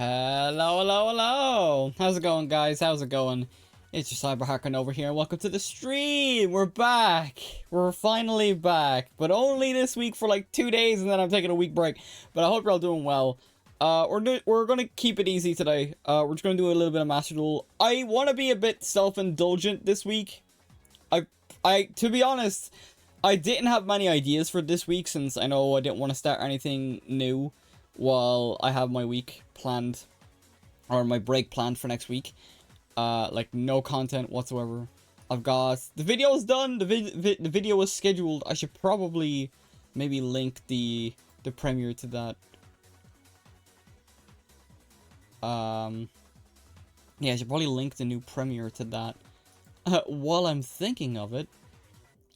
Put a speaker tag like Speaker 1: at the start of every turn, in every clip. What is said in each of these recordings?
Speaker 1: Hello. How's it going, guys? How's it going? It's your Cyber Hacker over here. Welcome to the stream. We're back. We're finally back, but only this week for like 2 days, and then I'm taking a week break. But I hope you're all doing well. We're gonna keep it easy today. We're just gonna do a little bit of Master Duel. I want to be a bit self-indulgent this week. To be honest, I didn't have many ideas for this week since I know I didn't want to start anything new while I have my week planned, or my break planned for next week. Like no content whatsoever. I've got the video's done. The video is scheduled. I should probably maybe link the premiere to that. Yeah, I should probably link the new premiere to that while I'm thinking of it.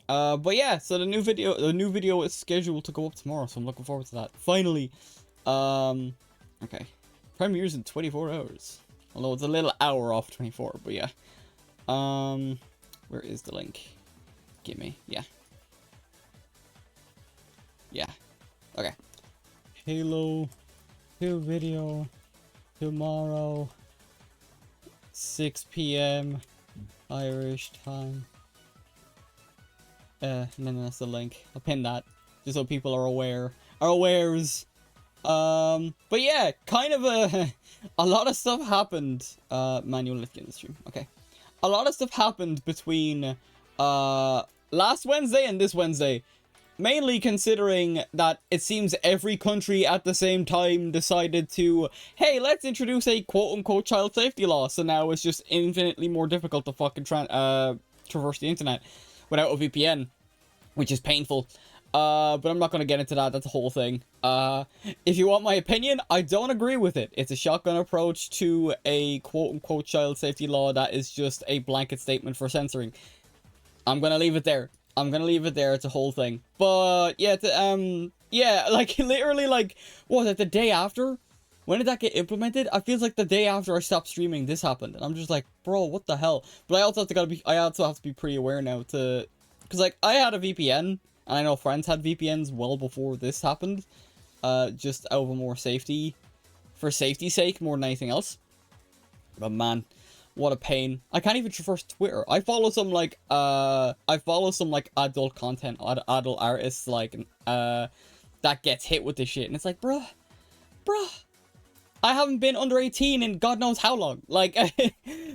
Speaker 1: But yeah, so the new video is scheduled to go up tomorrow, so I'm looking forward to that. Finally. Okay. Premieres in 24 hours. Although it's a little hour off 24, but yeah. Where is the link? Gimme. Yeah. Yeah. Okay. Halo 2 video tomorrow, 6 p.m. Irish time. And then that's the link. I'll pin that just so people are awares. But yeah, kind of a lot of stuff happened. Manual, let's get in the stream. Okay. A lot of stuff happened between last Wednesday and this Wednesday. Mainly considering that it seems every country at the same time decided to, hey, let's introduce a quote-unquote child safety law. So now it's just infinitely more difficult to fucking traverse the internet without a VPN, which is painful. But I'm not going to get into that. That's a whole thing. If you want my opinion, I don't agree with it. It's a shotgun approach to a quote-unquote child safety law that is just a blanket statement for censoring. I'm going to leave it there. It's a whole thing. But, yeah, yeah, like, literally, like, what was it, the day after? When did that get implemented? I feel like the day after I stopped streaming, this happened. And I'm just like, bro, what the hell? But I also have to be pretty aware now to... Because, like, I had a VPN, and I know friends had VPNs well before this happened. Just out of more safety. For safety's sake, more than anything else. But, man... What a pain. I can't even traverse Twitter. I follow some, like, adult content, adult artists, like, that gets hit with this shit. And it's like, bruh. I haven't been under 18 in God knows how long. Like,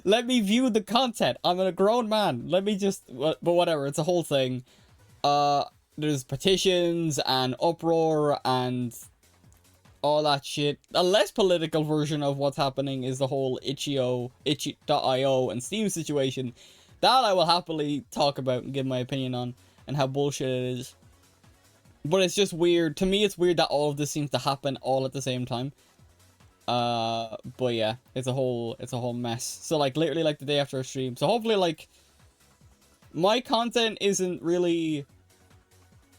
Speaker 1: let me view the content. I'm a grown man. Let me just, but whatever. It's a whole thing. There's petitions and uproar and all that shit. A less political version of what's happening is the whole itch.io and Steam situation. That I will happily talk about and give my opinion on, and how bullshit it is. But it's just weird. To me, it's weird that all of this seems to happen all at the same time. But yeah, it's a whole mess. So like literally like the day after a stream. So hopefully like my content isn't really...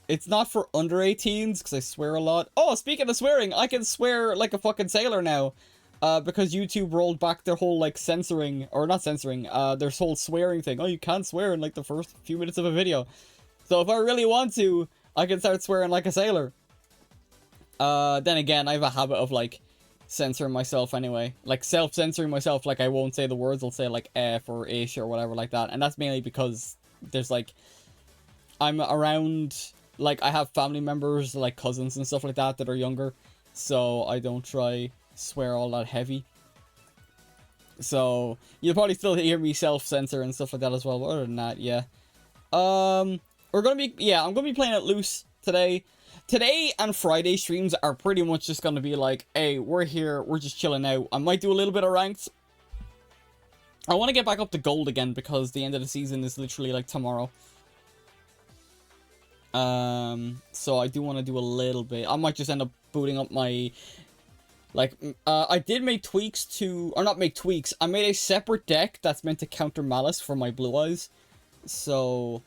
Speaker 1: It's not for under 18s, because I swear a lot. Oh, speaking of swearing, I can swear like a fucking sailor now. Because YouTube rolled back their whole, like, censoring, or not censoring, their whole swearing thing. Oh, you can't swear in, like, the first few minutes of a video. So if I really want to, I can start swearing like a sailor. Then again, I have a habit of, like, censoring myself anyway. Like, self-censoring myself, like, I won't say the words, I'll say, like, F or ish or whatever like that. And that's mainly because there's, like, I'm around... Like, I have family members, like cousins and stuff like that, that are younger. So, I don't try swear all that heavy. So, you'll probably still hear me self-censor and stuff like that as well. But other than that, yeah. I'm gonna be playing it loose today. Today and Friday streams are pretty much just gonna be like, hey, we're here, we're just chilling out. I might do a little bit of ranked. I want to get back up to gold again because the end of the season is literally like tomorrow. So I do want to do a little bit. I might just end up booting up my, like, I did make tweaks to, or not make tweaks, I made a separate deck that's meant to counter Malice for my Blue Eyes. So,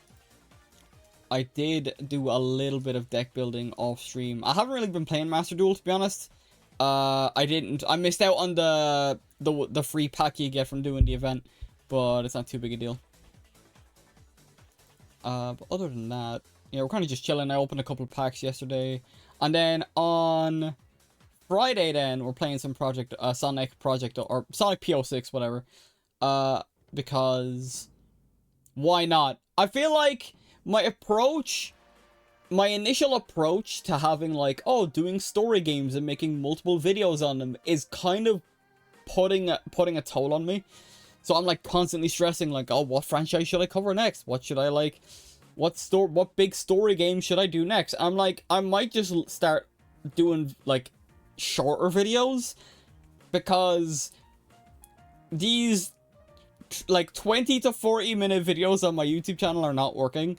Speaker 1: I did do a little bit of deck building off stream. I haven't really been playing Master Duel, to be honest. I missed out on the free pack you get from doing the event, but it's not too big a deal. But other than that, yeah, we're kind of just chilling. I opened a couple of packs yesterday. And then on Friday then we're playing some Sonic Project or Sonic PO6, whatever. Because why not? I feel like my initial approach to having like, oh, doing story games and making multiple videos on them is kind of putting a toll on me. So I'm like constantly stressing like, oh, what franchise should I cover next? What should I like? What big story game should I do next? I'm like, I might just start doing like shorter videos, because these like 20 to 40 minute videos on my YouTube channel are not working,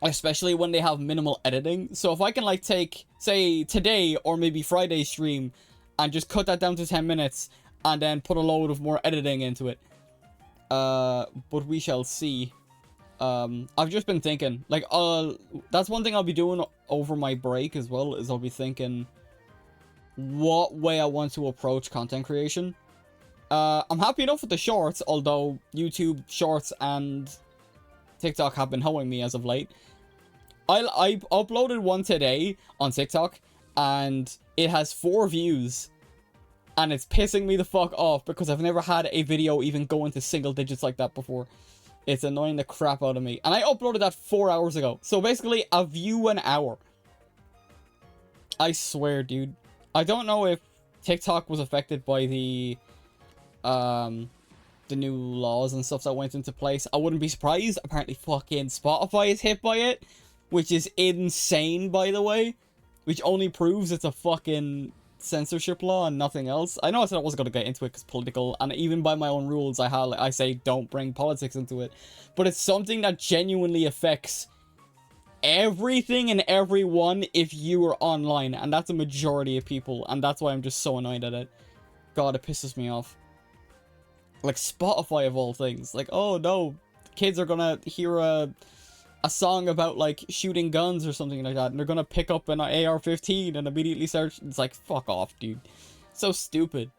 Speaker 1: especially when they have minimal editing. So if I can like take, say, today or maybe Friday's stream and just cut that down to 10 minutes and then put a load of more editing into it. But we shall see. I've just been thinking, like, that's one thing I'll be doing over my break as well, is I'll be thinking what way I want to approach content creation. I'm happy enough with the shorts, although YouTube shorts and TikTok have been hoeing me as of late. I uploaded one today on TikTok, and it has 4 views. And it's pissing me the fuck off, because I've never had a video even go into single digits like that before. It's annoying the crap out of me. And I uploaded that 4 hours ago. So basically, a view an hour. I swear, dude. I don't know if TikTok was affected by the new laws and stuff that went into place. I wouldn't be surprised. Apparently fucking Spotify is hit by it, which is insane, by the way. Which only proves it's a fucking censorship law and nothing else. I know I said I wasn't going to get into it because political, and even by my own rules I say don't bring politics into it, but it's something that genuinely affects everything and everyone if you are online, and that's a majority of people, and that's why I'm just so annoyed at it. God, it pisses me off. Like Spotify of all things, like, oh no, kids are gonna hear a song about like shooting guns or something like that, and they're gonna pick up an AR-15 and immediately start. It's like, fuck off, dude. So stupid.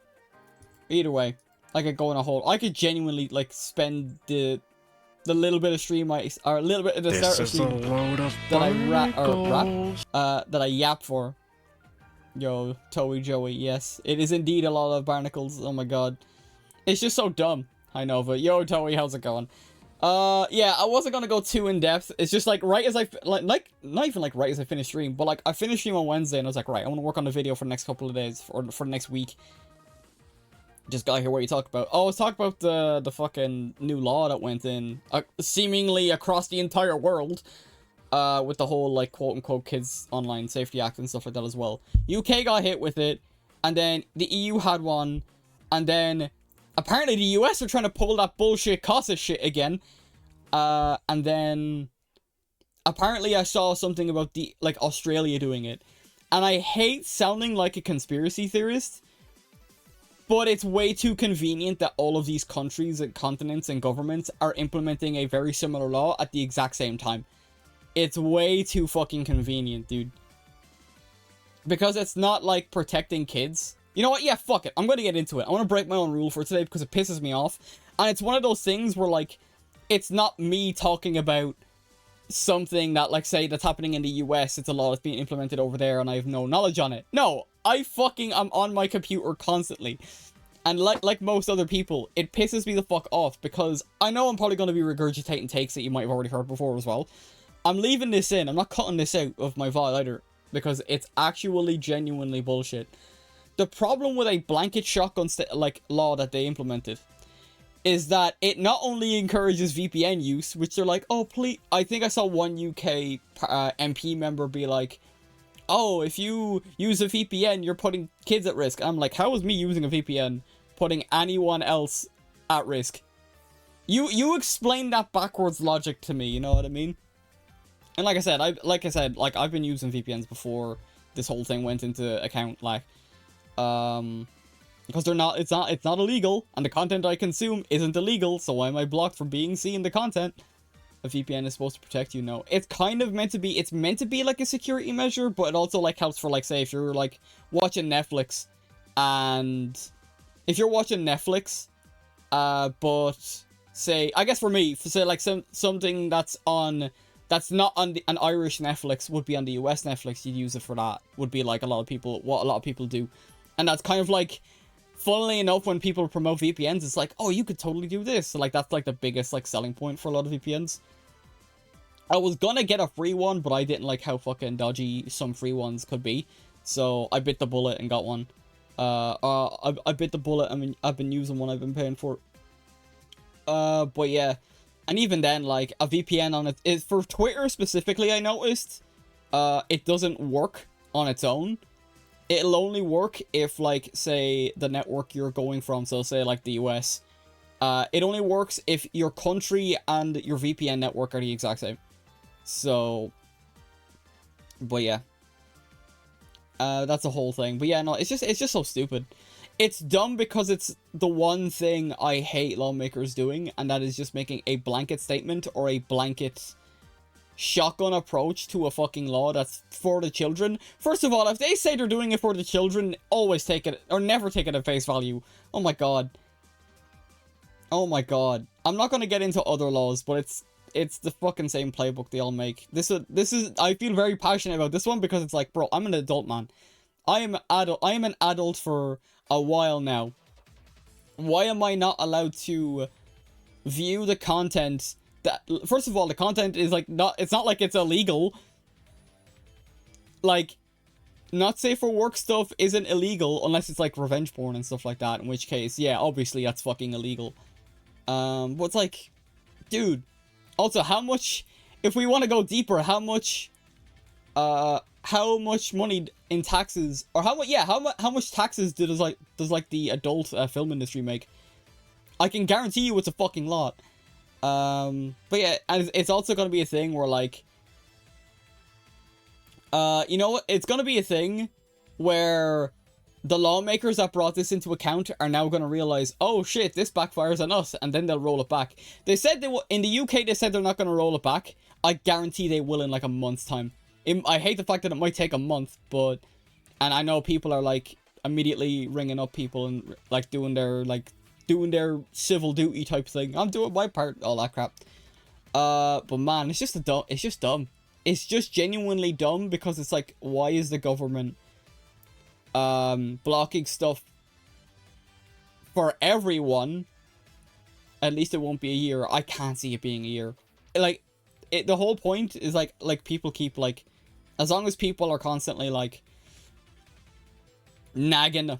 Speaker 1: Either way, I could go in a whole. I could genuinely like spend the little bit of stream or a little bit of the start of stream that I yap for. Yo, Toey Joey, yes, it is indeed a lot of barnacles. Oh my god, it's just so dumb. I know, but yo, Toey, how's it going? Yeah, I wasn't gonna go too in depth. It's just like right as I like not even like right as I finished stream, but like I finished stream on Wednesday and I was like, right, I want to work on the video for the next couple of days or for the next week. Just got here what you talk about. Oh, let's talk about the fucking new law that went in seemingly across the entire world, with the whole like quote unquote Kids Online Safety Act and stuff like that as well. UK got hit with it, and then the EU had one, and then apparently the US are trying to pull that bullshit CASA shit again. And then apparently I saw something about like Australia doing it. And I hate sounding like a conspiracy theorist, but it's way too convenient that all of these countries and continents and governments are implementing a very similar law at the exact same time. It's way too fucking convenient, dude. Because it's not like protecting kids. You know what? Yeah, fuck it. I'm going to get into it. I want to break my own rule for today because it pisses me off. And it's one of those things where, like, it's not me talking about something that, like, say, that's happening in the US. It's a law that's being implemented over there and I have no knowledge on it. No, I'm on my computer constantly. And like most other people, it pisses me the fuck off because I know I'm probably going to be regurgitating takes that you might have already heard before as well. I'm leaving this in. I'm not cutting this out of my VOD either because it's actually genuinely bullshit. The problem with a blanket shotgun law that they implemented is that it not only encourages VPN use, which they're like, oh please, I think I saw one UK MP member be like, oh, if you use a VPN, you're putting kids at risk. I'm like, how is me using a VPN putting anyone else at risk? You explain that backwards logic to me, you know what I mean? And like I said, I've been using VPNs before this whole thing went into account, like, because it's not illegal, and the content I consume isn't illegal, so why am I blocked from seeing the content? A VPN is supposed to protect you, no. It's kind of meant to be like a security measure, but it also like helps for, like, say, if you're like watching Netflix, and if you're watching Netflix, but say, I guess for me, say like something that's on that's not on an Irish Netflix, would be on the US Netflix. You'd use it for that, would be like what a lot of people do. And that's kind of like, funnily enough, when people promote VPNs, it's like, oh, you could totally do this. So like, that's like the biggest like selling point for a lot of VPNs. I was gonna get a free one, but I didn't like how fucking dodgy some free ones could be. So I bit the bullet and got one. I bit the bullet. I mean, I've been using one I've been paying for. But yeah. And even then, like, a VPN on it is for Twitter specifically, I noticed, it doesn't work on its own. It'll only work if, like, say, the network you're going from, so say, like, the US, it only works if your country and your VPN network are the exact same. So, but yeah. That's the whole thing. But yeah, no, it's just so stupid. It's dumb because it's the one thing I hate lawmakers doing, and that is just making a blanket statement or a blanket shotgun approach to a fucking law that's for the children. First of all, if they say they're doing it for the children, always take it, or never take it at face value. Oh my god. Oh my god. I'm not gonna get into other laws, but it's the fucking same playbook they all make. This is, I feel very passionate about this one because it's like, bro, I'm an adult, man. I am an adult for a while now. Why am I not allowed to view the content that, first of all, the content is like it's not like it's illegal. Like, not safe for work stuff isn't illegal unless it's like revenge porn and stuff like that, in which case, yeah, obviously that's fucking illegal. But it's like, dude, also, how much, if we want to go deeper, how much money in taxes, or how much taxes does the adult film industry make? I can guarantee you it's a fucking lot. But yeah, and it's also gonna be a thing where, like, you know what? It's gonna be a thing where the lawmakers that brought this into account are now gonna realize, oh shit, this backfires on us, and then they'll roll it back. They said they will, in the UK, they said they're not gonna roll it back. I guarantee they will in like a month's time. I hate the fact that it might take a month, but, and I know people are like immediately ringing up people and like doing their civil duty type thing. I'm doing my part, all that crap. But man, it's just dumb. It's just genuinely dumb, because it's like, why is the government blocking stuff for everyone? At least it won't be a year. I can't see it being a year. Like, the whole point is like people keep like, as long as people are constantly like nagging,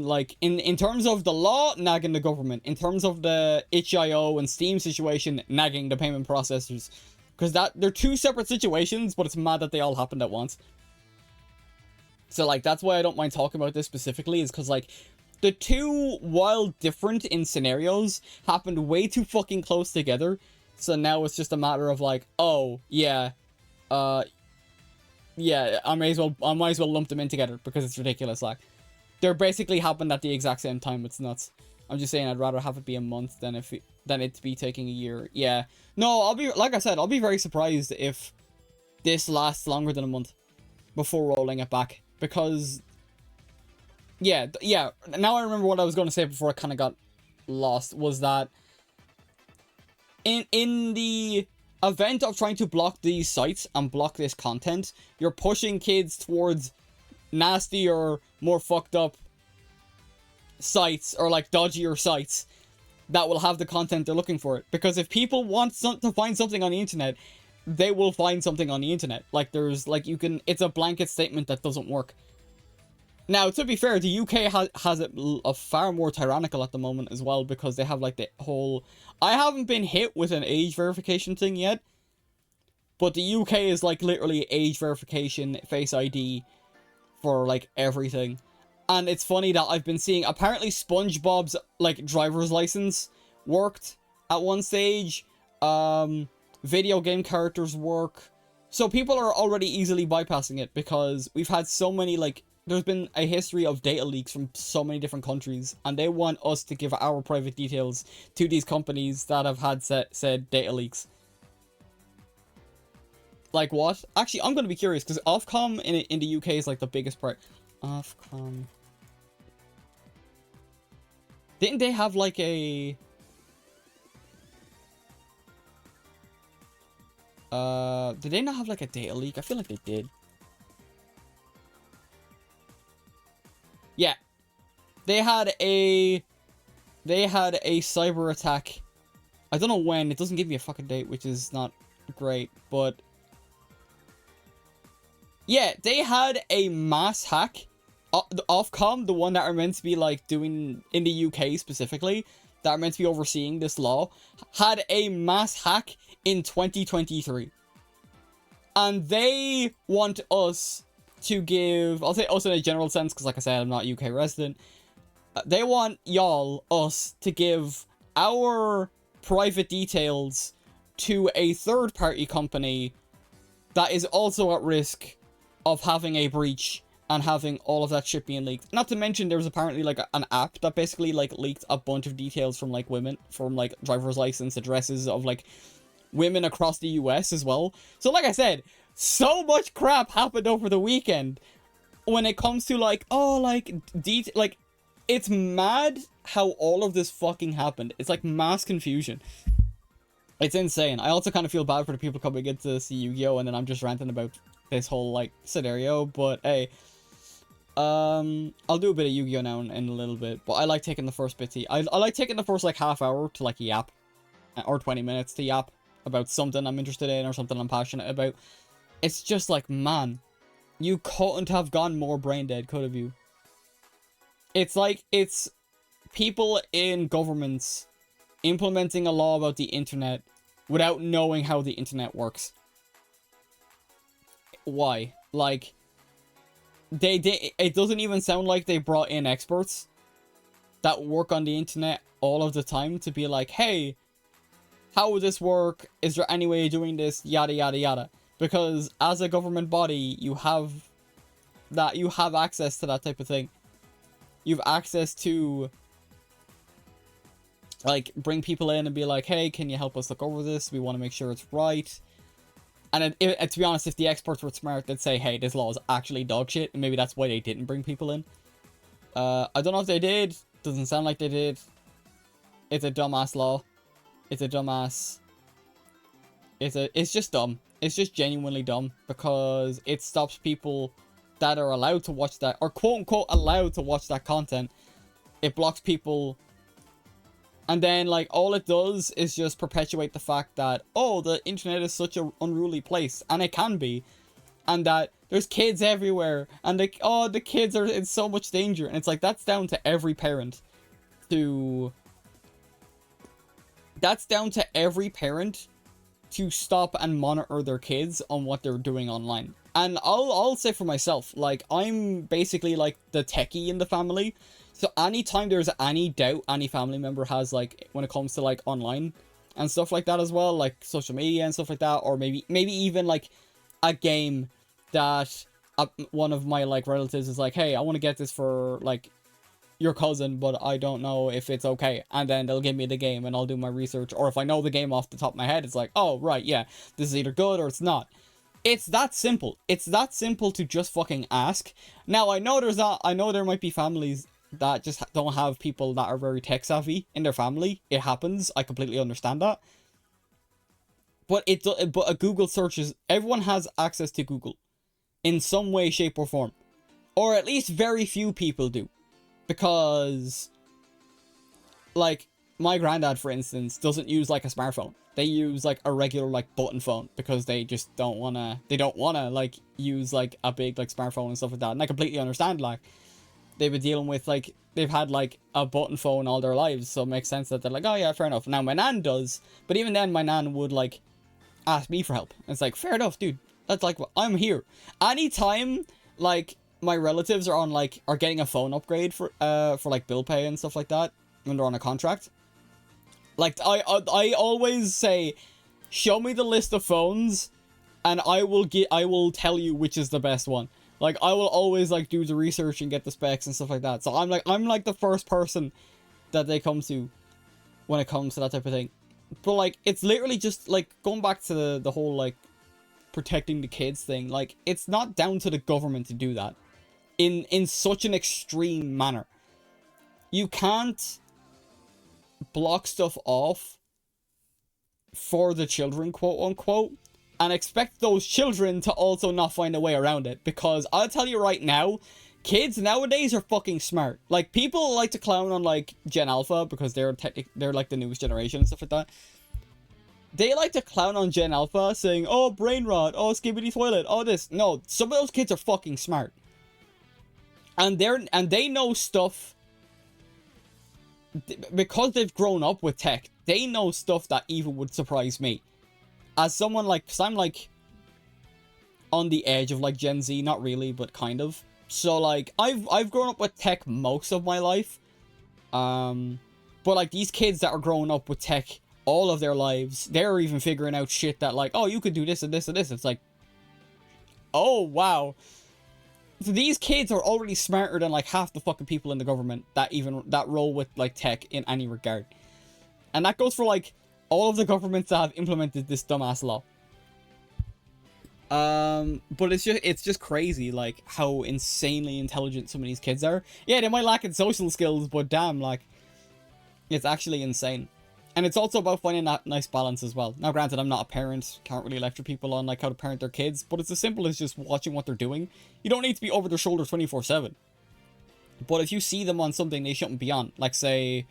Speaker 1: like, in terms of the law, nagging the government, in terms of the itch.io and Steam situation, nagging the payment processors, because they're two separate situations, but it's mad that they all happened at once. So like, that's why I don't mind talking about this specifically, is because like, the two, while different in scenarios, happened way too fucking close together. So now it's just a matter of like, oh yeah, yeah, I might as well lump them in together because it's ridiculous. Like, they're basically happened at the exact same time. It's nuts. I'm just saying, I'd rather have it be a month than it be taking a year. Yeah, no, like I said, I'll be very surprised if this lasts longer than a month before rolling it back, because yeah. Now I remember what I was going to say before I kind of got lost, was that in the event of trying to block these sites and block this content, you're pushing kids towards nastier, more fucked up sites, or like dodgier sites that will have the content they're looking for. Because if people want to find something on the internet, they will find something on the internet. Like, there's like, it's a blanket statement that doesn't work. Now, to be fair, the UK has it far more tyrannical at the moment as well, because they have like the whole, I haven't been hit with an age verification thing yet, but the UK is like literally age verification, Face ID for like everything. And it's funny that I've been seeing, apparently SpongeBob's like driver's license worked at one stage, video game characters work, so people are already easily bypassing it, because we've had so many, like, there's been a history of data leaks from so many different countries, and they want us to give our private details to these companies that have had said data leaks. Like what? Actually, I'm going to be curious, because Ofcom in the UK is like the biggest part. Ofcom. Didn't they have like a... Did they not have like a data leak? I feel like they did. Yeah. They had a cyber attack. I don't know when. It doesn't give me a fucking date, which is not great, but yeah, they had a mass hack. Ofcom, the one that are meant to be like doing in the UK specifically, that are meant to be overseeing this law, had a mass hack in 2023. And they want us to give, I'll say us in a general sense, because like I said, I'm not a UK resident. They want us to give our private details to a third-party company that is also at risk of having a breach and having all of that shit being leaked. Not to mention, there was apparently like an app that basically like leaked a bunch of details from like women, from like driver's license addresses of like women across the US as well. So like I said, so much crap happened over the weekend when it comes to like, oh, like like it's mad how all of this fucking happened. It's like mass confusion. It's insane. I also kind of feel bad for the people coming in to see Yu-Gi-Oh! And then I'm just ranting about this whole like scenario, but hey, I'll do a bit of Yu-Gi-Oh! Now in a little bit, but I like taking the first bit to, I like taking the first like half hour to like yap, or 20 minutes to yap about something I'm interested in or something I'm passionate about. It's just like, man, you couldn't have gone more brain dead, could have you? It's like, it's people in governments implementing a law about the internet without knowing how the internet works. Why? Like, it doesn't even sound like they brought in experts that work on the internet all of the time to be like, hey, how would this work? Is there any way of doing this? Yada, yada, yada. Because as a government body, you have access to that type of thing. You have access to, like, bring people in and be like, hey, can you help us look over this? We want to make sure it's right. And to be honest, if the experts were smart, they'd say, hey, this law is actually dog shit. And maybe that's why they didn't bring people in. I don't know if they did. Doesn't sound like they did. It's a dumbass law. It's a dumbass. It's just dumb. It's just genuinely dumb. Because it stops people that are allowed to watch that, or quote-unquote allowed to watch that content. It blocks people. And then, like, all it does is just perpetuate the fact that, oh, the internet is such an unruly place. And it can be. And that there's kids everywhere. And, like, oh, the kids are in so much danger. And it's like, that's down to every parent to... That's down to every parent to stop and monitor their kids on what they're doing online. And I'll say for myself, like, I'm basically, like, the techie in the family. So anytime there's any doubt any family member has, like, when it comes to, like, online and stuff like that as well, like, social media and stuff like that, or maybe even, like, a game that one of my, like, relatives is like, hey, I want to get this for, like, your cousin, but I don't know if it's okay. And then they'll give me the game and I'll do my research. Or if I know the game off the top of my head, it's like, oh, right, yeah, this is either good or it's not. It's that simple. It's that simple to just fucking ask. Now, I know there might be families that just don't have people that are very tech savvy in their family. It happens. I completely understand that. But a Google search is, everyone has access to Google in some way, shape, or form. Or at least very few people do. Because, like, my granddad, for instance, doesn't use, like, a smartphone. They use, like, a regular, like, button phone. Because they just don't wanna, like, use, like, a big, like, smartphone and stuff like that. And I completely understand, like, they've been dealing with, like, they've had, like, a button phone all their lives. So it makes sense that they're like, oh, yeah, fair enough. Now, my nan does. But even then, my nan would, like, ask me for help. And it's like, fair enough, dude. That's, like, I'm here. Anytime, like, my relatives are on, like, are getting a phone upgrade for like bill pay and stuff like that when they're on a contract. Like, I always say, show me the list of phones, and I will tell you which is the best one. Like, I will always, like, do the research and get the specs and stuff like that. So I'm like the first person that they come to when it comes to that type of thing. But, like, it's literally just, like, going back to the whole, like, protecting the kids thing. Like, it's not down to the government to do that. In such an extreme manner. You can't block stuff off for the children, quote unquote, and expect those children to also not find a way around it. Because I'll tell you right now, kids nowadays are fucking smart. Like, people like to clown on, like, Gen Alpha because they're like the newest generation and stuff like that. They like to clown on Gen Alpha, saying, oh, brain rot, oh, skibbity toilet, oh, this. No, some of those kids are fucking smart. And they know stuff because they've grown up with tech. They know stuff that even would surprise me. As someone like, because I'm like on the edge of like Gen Z, not really, but kind of. So like, I've grown up with tech most of my life. But like these kids that are growing up with tech all of their lives, they're even figuring out shit that like, oh, you could do this and this and this. It's like, oh, wow. So these kids are already smarter than like half the fucking people in the government that roll with like tech in any regard. And that goes for like all of the governments that have implemented this dumbass law. But it's just crazy, like, how insanely intelligent some of these kids are. Yeah, they might lack in social skills, but damn, like, it's actually insane. And it's also about finding that nice balance as well. Now, granted, I'm not a parent, can't really lecture people on, like, how to parent their kids, but it's as simple as just watching what they're doing. You don't need to be over their shoulder 24/7. But if you see them on something they shouldn't be on, like, say,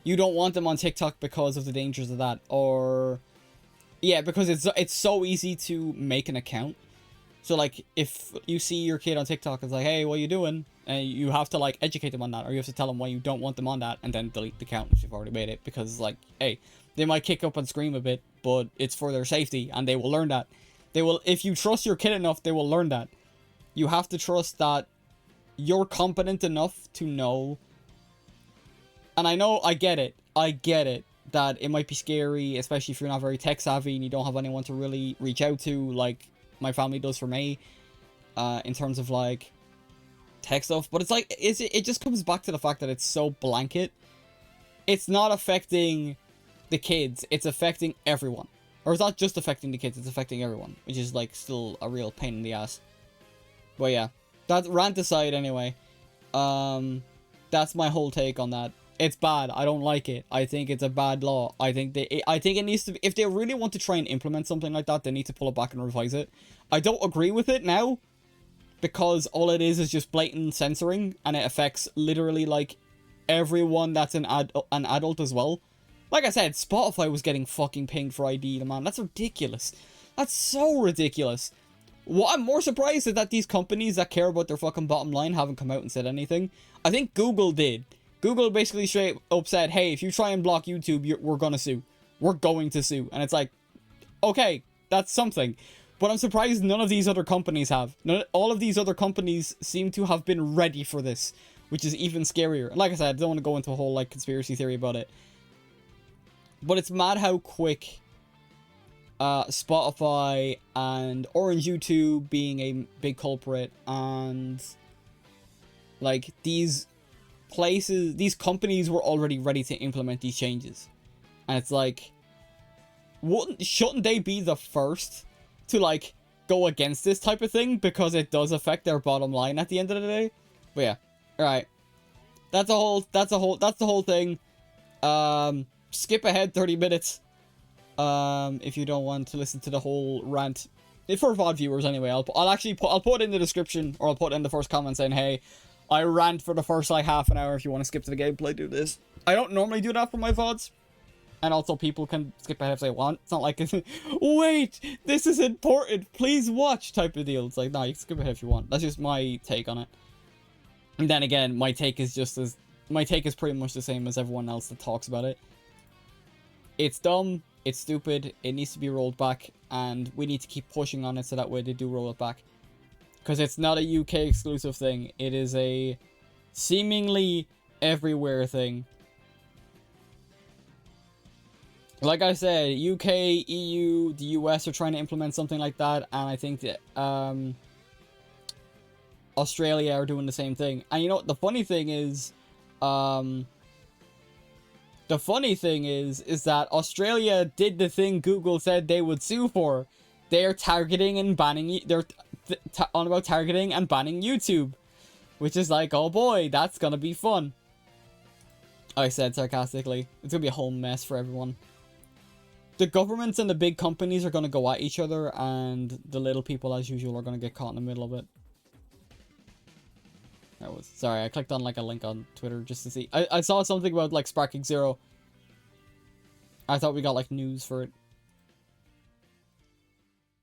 Speaker 1: you don't want them on TikTok because of the dangers of that, or... yeah, because it's so easy to make an account. So, like, if you see your kid on TikTok, it's like, hey, what are you doing? And you have to, like, educate them on that, or you have to tell them why you don't want them on that, and then delete the account if you've already made it, because, like, hey, they might kick up and scream a bit, but it's for their safety, and they will learn that. They will, if you trust your kid enough, they will learn that. You have to trust that you're competent enough to know, and I know, I get it, that it might be scary, especially if you're not very tech savvy and you don't have anyone to really reach out to, like my family does for me, in terms of like tech stuff. But it's like, it just comes back to the fact that it's so blanket. It's not affecting the kids, it's affecting everyone. Or it's not just affecting the kids, it's affecting everyone, which is like still a real pain in the ass. But yeah, that rant aside anyway, that's my whole take on that. It's bad. I don't like it. I think it's a bad law. I think it needs to... if they really want to try and implement something like that, they need to pull it back and revise it. I don't agree with it now, because all it is just blatant censoring, and it affects literally, like, everyone that's an adult as well. Like I said, Spotify was getting fucking pinged for ID, man. That's ridiculous. That's so ridiculous. What I'm more surprised is that these companies that care about their fucking bottom line haven't come out and said anything. I think Google did. Google basically straight up said, hey, if you try and block YouTube, we're gonna sue. We're going to sue. And it's like, okay, that's something. But I'm surprised none of these other companies have. All of these other companies seem to have been ready for this, which is even scarier. And like I said, I don't want to go into a whole, like, conspiracy theory about it. But it's mad how quick Spotify and Orange YouTube being a big culprit, and like these places, these companies were already ready to implement these changes. And it's like, shouldn't they be the first to like go against this type of thing, because it does affect their bottom line at the end of the day? But yeah, all right, that's the whole thing. Skip ahead 30 minutes if you don't want to listen to the whole rant. For VOD viewers anyway, I'll put it in the description, or I'll put it in the first comment saying, hey, I rant for the first like half an hour. If you want to skip to the gameplay, do this. I don't normally do that for my VODs. And also people can skip ahead if they want. It's not like, wait, this is important, please watch type of deal. It's like, no, you can skip ahead if you want. That's just my take on it. And then again, my take is pretty much the same as everyone else that talks about it. It's dumb, it's stupid, it needs to be rolled back, and we need to keep pushing on it so that way they do roll it back. Because it's not a UK exclusive thing, it is a seemingly everywhere thing. Like I said, UK, EU, the US are trying to implement something like that, and I think that Australia are doing the same thing. And you know what, the funny thing is that Australia did the thing Google said they would sue for. They're targeting and banning, on about targeting and banning YouTube, which is like, oh boy, that's gonna be fun. I said sarcastically, it's gonna be a whole mess for everyone. the governments and the big companies are going to go at each other, and the little people, as usual, are going to get caught in the middle of it. Sorry, I clicked on like a link on Twitter just to see. I saw something about like Sparking Zero. I thought we got like news for it.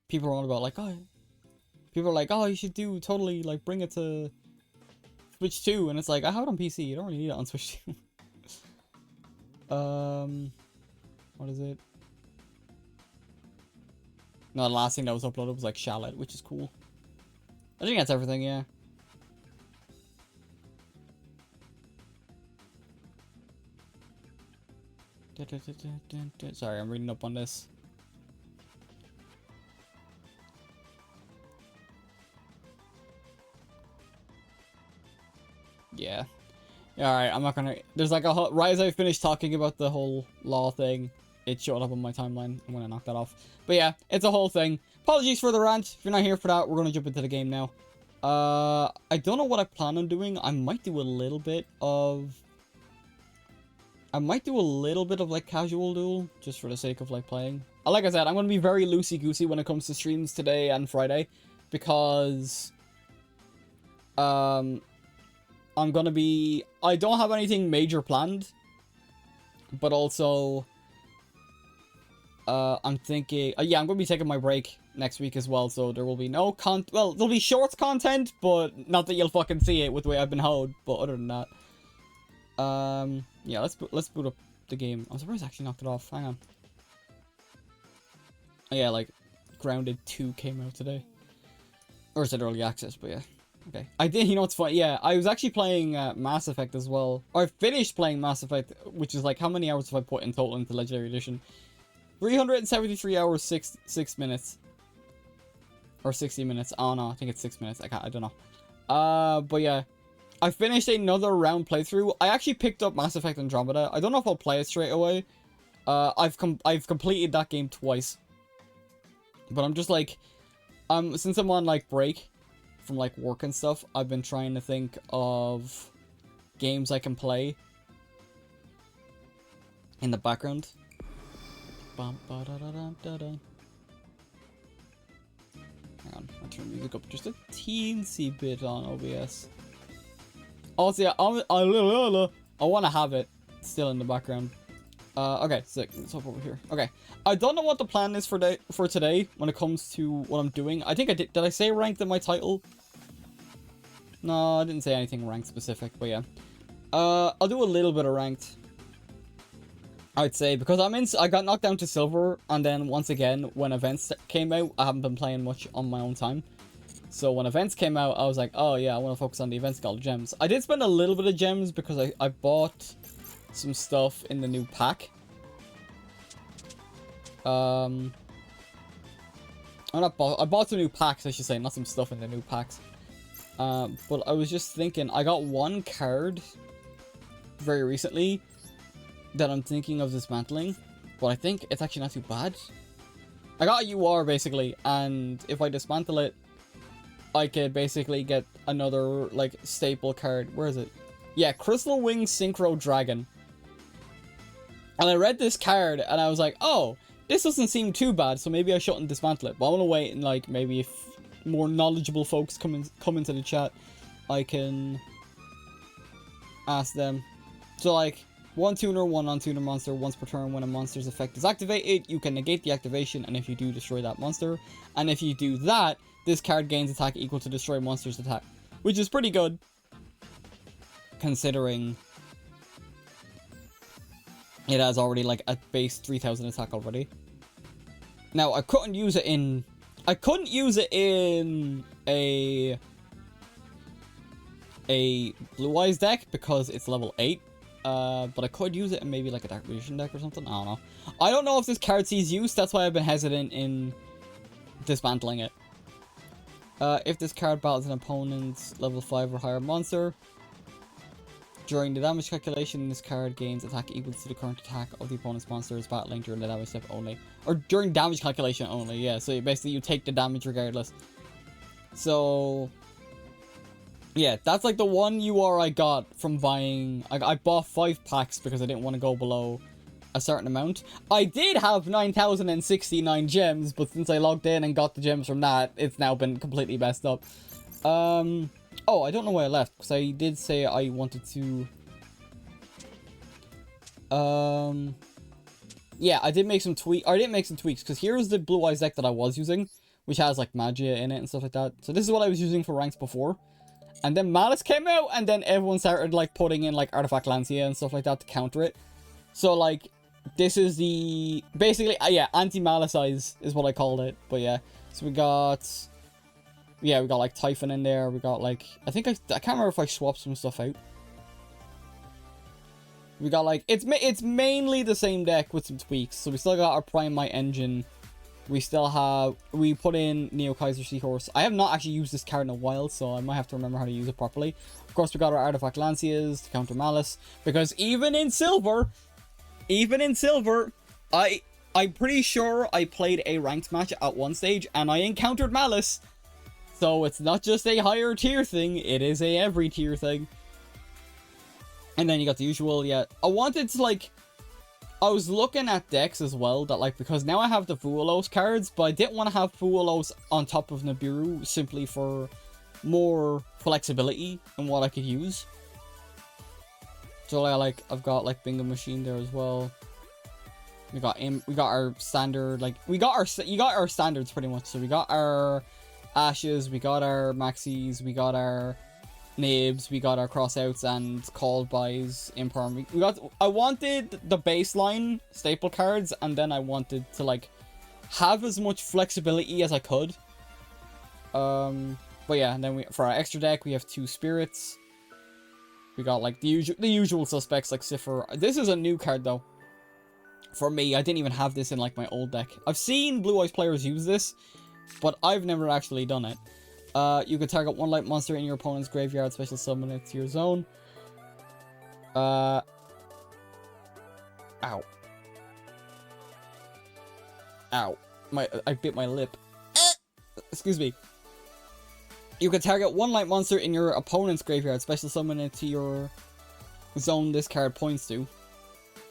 Speaker 1: People are on about like, oh, people are like, oh, you should do totally like bring it to Switch 2, and it's like, I have it on PC. You don't really need it on Switch 2. What is it? No, the last thing that was uploaded was like Shallot, which is cool. I think that's everything, yeah. Sorry, I'm reading up on this. Yeah. Alright, I'm not gonna... There's like a... Right as I finished talking about the whole law thing, it showed up on my timeline. I'm gonna knock that off. But yeah, it's a whole thing. Apologies for the rant. If you're not here for that, we're gonna jump into the game now. I don't know what I plan on doing. I might do a little bit of... like casual Duel, just for the sake of like playing. Like I said, I'm gonna be very loosey-goosey when it comes to streams today and Friday, because I'm gonna be... I don't have anything major planned, but also I'm thinking... yeah, I'm gonna be taking my break next week as well, so there will be no well, there'll be shorts content, but not that you'll fucking see it with the way I've been hoed, but other than that... yeah, let's boot up the game. I'm surprised I actually knocked it off. Hang on. Oh, yeah, like, Grounded 2 came out today. Or is it early access, but yeah. Okay. I did, you know what's funny? Yeah, I was actually playing Mass Effect as well. Or I finished playing Mass Effect, which is like, how many hours have I put in total into Legendary Edition? 373 hours, 6 minutes. Or 60 minutes. Oh no, I think it's 6 minutes. I don't know. But yeah. I finished another round playthrough. I actually picked up Mass Effect Andromeda. I don't know if I'll play it straight away. I've completed that game twice. But I'm just like, since I'm on like break from like work and stuff, I've been trying to think of games I can play in the background. Hang on, I'll turn music up just a teensy bit on OBS. Also, yeah, I want to have it still in the background. Okay, sick. Let's hop over here. Okay, I don't know what the plan is for today when it comes to what I'm doing. I think I did. Did I say ranked in my title? No, I didn't say anything ranked specific, but yeah. I'll do a little bit of ranked, I'd say, because I got knocked down to silver, and then once again, when events came out, I haven't been playing much on my own time. So when events came out, I was like, oh yeah, I want to focus on the events called gems. I did spend a little bit of gems because I bought some stuff in the new pack. I bought some new packs, I should say, not some stuff in the new packs. But I was just thinking, I got one card very recently that I'm thinking of dismantling, but I think it's actually not too bad. I got a UR basically, and if I dismantle it, I could basically get another, like, staple card. Where is it? Yeah, Crystal Wing Synchro Dragon. And I read this card, and I was like, oh, this doesn't seem too bad, so maybe I shouldn't dismantle it. But I want to wait, and, like, maybe if more knowledgeable folks come into the chat, I can ask them. So, like, one tuner, one non-tuner monster. Once per turn, when a monster's effect is activated, you can negate the activation, and if you do, destroy that monster. And if you do that, this card gains attack equal to destroy monster's attack, which is pretty good, considering it has already like a base 3000 attack already. Now I couldn't use it in a Blue Eyes deck because it's level 8. But I could use it in maybe like a Dark Magician deck or something. I don't know. I don't know if this card sees use. That's why I've been hesitant in dismantling it. If this card battles an opponent's level 5 or higher monster, during the damage calculation, this card gains attack equal to the current attack of the opponent's monster is battling during the damage step only. Or during damage calculation only, yeah. So basically you take the damage regardless. So yeah, that's like the one UR I got from buying. I bought 5 packs because I didn't want to go below a certain amount. I did have 9,069 gems, but since I logged in and got the gems from that, it's now been completely messed up. Oh, I don't know why I left, because I did say I wanted to... Yeah, I did make some tweaks. I didn't make some tweaks, because here's the Blue Eyes deck that I was using, which has, like, Magia in it and stuff like that. So this is what I was using for ranks before. And then Malice came out, and then everyone started, like, putting in, like, Artifact Lancia and stuff like that to counter it. So, like, this is the... Basically, yeah, anti-Malice Eyes is what I called it. But, yeah. So, we got... Yeah, we got, like, Typhon in there. We got, like... I think I can't remember if I swapped some stuff out. We got, like... It's mainly the same deck with some tweaks. So, we still got our Prime Might engine. We still have... We put in Neo Kaiser Seahorse. I have not actually used this card in a while, so I might have to remember how to use it properly. Of course, we got our Artifact Lancias to counter Malice. Because even in Silver... I'm pretty sure I played a ranked match at one stage, and I encountered Malice. So, it's not just a higher tier thing, it is a every tier thing. And then you got the usual, yeah. I wanted to, like... I was looking at decks as well, that, like, because now I have the Fuelos cards, but I didn't want to have Fuelos on top of Nibiru, simply for more flexibility in what I could use. So, I've got, like, Bingo Machine there as well. We got our standard, like, you got our standards pretty much. So, we got our Ashes, we got our Maxis, we got our Nibs, we got our Crossouts and Called Buys, Imperm. I wanted the baseline staple cards, and then I wanted to, like, have as much flexibility as I could. But yeah, and then for our extra deck, we have 2 Spirits. We got, like, the usual suspects, like Cipher. This is a new card, though. For me, I didn't even have this in, like, my old deck. I've seen Blue Eyes players use this, but I've never actually done it. You can target one light monster in your opponent's graveyard, special summon it to your zone. Ow. Ow. I bit my lip. Excuse me. You can target one light monster in your opponent's graveyard, special summon it to your zone this card points to.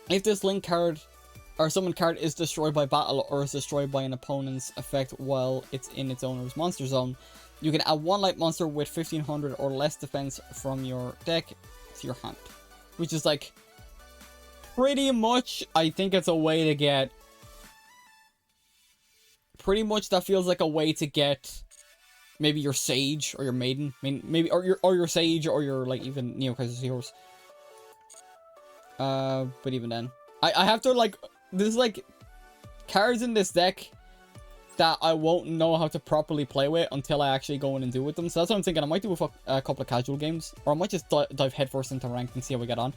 Speaker 1: If this link card or summon card is destroyed by battle or is destroyed by an opponent's effect while it's in its owner's monster zone, you can add one light monster with 1500 or less defense from your deck to your hand. Which is, like, pretty much, I think it's a way to get... Pretty much that feels like a way to get maybe your Sage or your Maiden. I mean, maybe, or your Sage or your, like, even Neo Kaiser Seahorse. But even then. I have to, like, there's, like, cards in this deck that I won't know how to properly play with until I actually go in and do with them. So that's what I'm thinking. I might do a couple of casual games, or I might just dive headfirst into Ranked and see how we get on.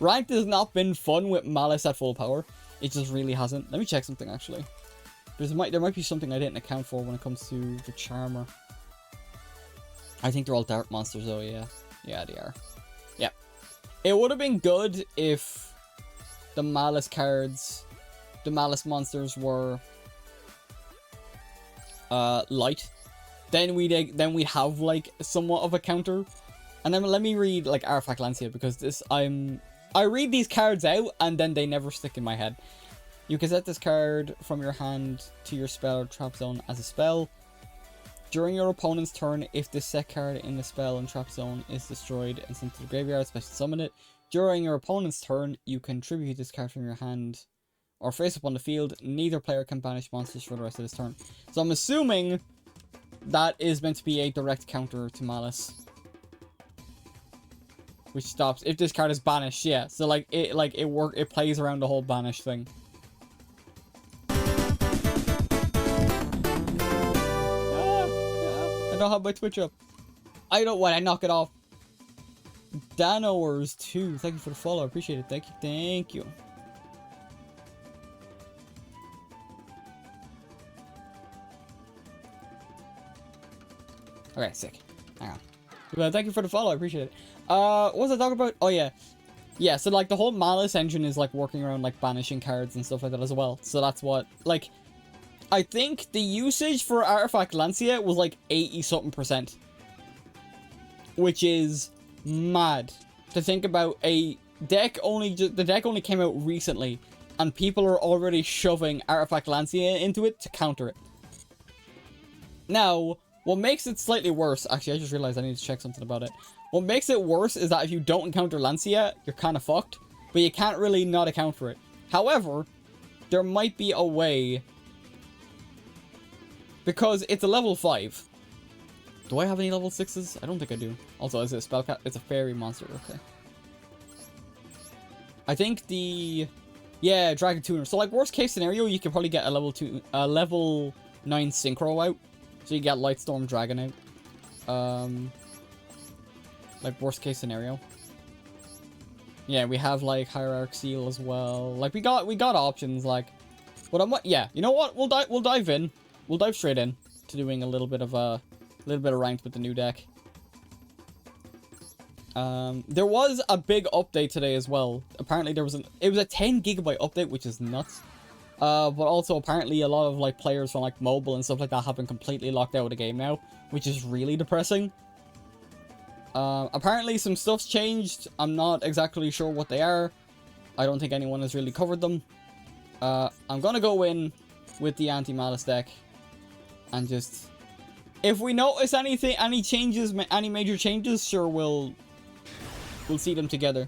Speaker 1: Ranked has not been fun with Malice at full power. It just really hasn't. Let me check something, actually. There might be something I didn't account for when it comes to the Charmer. I think they're all dark monsters, though, yeah. Yeah, they are. Yeah. It would have been good if the Malice cards, the Malice monsters were... light, then we'd have, like, somewhat of a counter. And then let me read, like, Artifact Lancia, because this, I read these cards out and then they never stick in my head. You can set this card from your hand to your spell or trap zone as a spell. During your opponent's turn, if this set card in the spell and trap zone is destroyed and sent to the graveyard, special summon it. During your opponent's turn, you can tribute this card from your hand or face up on the field. Neither player can banish monsters for the rest of this turn. So I'm assuming that is meant to be a direct counter to Malice, which stops if this card is banished. Yeah, so it plays around the whole banish thing. I don't have my Twitch up. I don't want to knock it off. N0VA's 2. Thank you for the follow. I appreciate it. Thank you. Thank you. Okay, sick. Hang on. Well, thank you for the follow. I appreciate it. What was I talking about? Oh, yeah. Yeah, so, like, the whole Malice engine is, like, working around, like, banishing cards and stuff like that as well. So that's what, like... I think the usage for Artifact Lancia was, like, 80-something%. Which is mad. To think about a deck only... The deck only came out recently. and people are already shoving Artifact Lancia into it to counter it. Now, what makes it slightly worse... Actually, I just realized I need to check something about it. What makes it worse is that if you don't encounter Lancia, you're kind of fucked. But you can't really not account for it. However, there might be a way... Because it's a level 5. Do I have any level 6s? I don't think I do. Also, is it a spellcat? It's a fairy monster. Okay. I think the... Yeah, Dragon Tuner. So, like, worst case scenario, you could probably get a level 9 Synchro out. So you get Lightstorm Dragon out. Like, worst case scenario. Yeah, we have, like, Hierarch Seal as well. Like, we got options, like... But yeah, you know what? We'll dive in. We'll dive straight in to doing a little bit of ranked with the new deck. There was a big update today as well. Apparently it was a 10 gigabyte update, which is nuts. But also apparently a lot of like players from like mobile and stuff like that have been completely locked out of the game now, which is really depressing. Apparently some stuff's changed. I'm not exactly sure what they are. I don't think anyone has really covered them. I'm gonna go in with the anti-malice deck and just, if we notice anything, any changes, any major changes, sure, we'll see them together.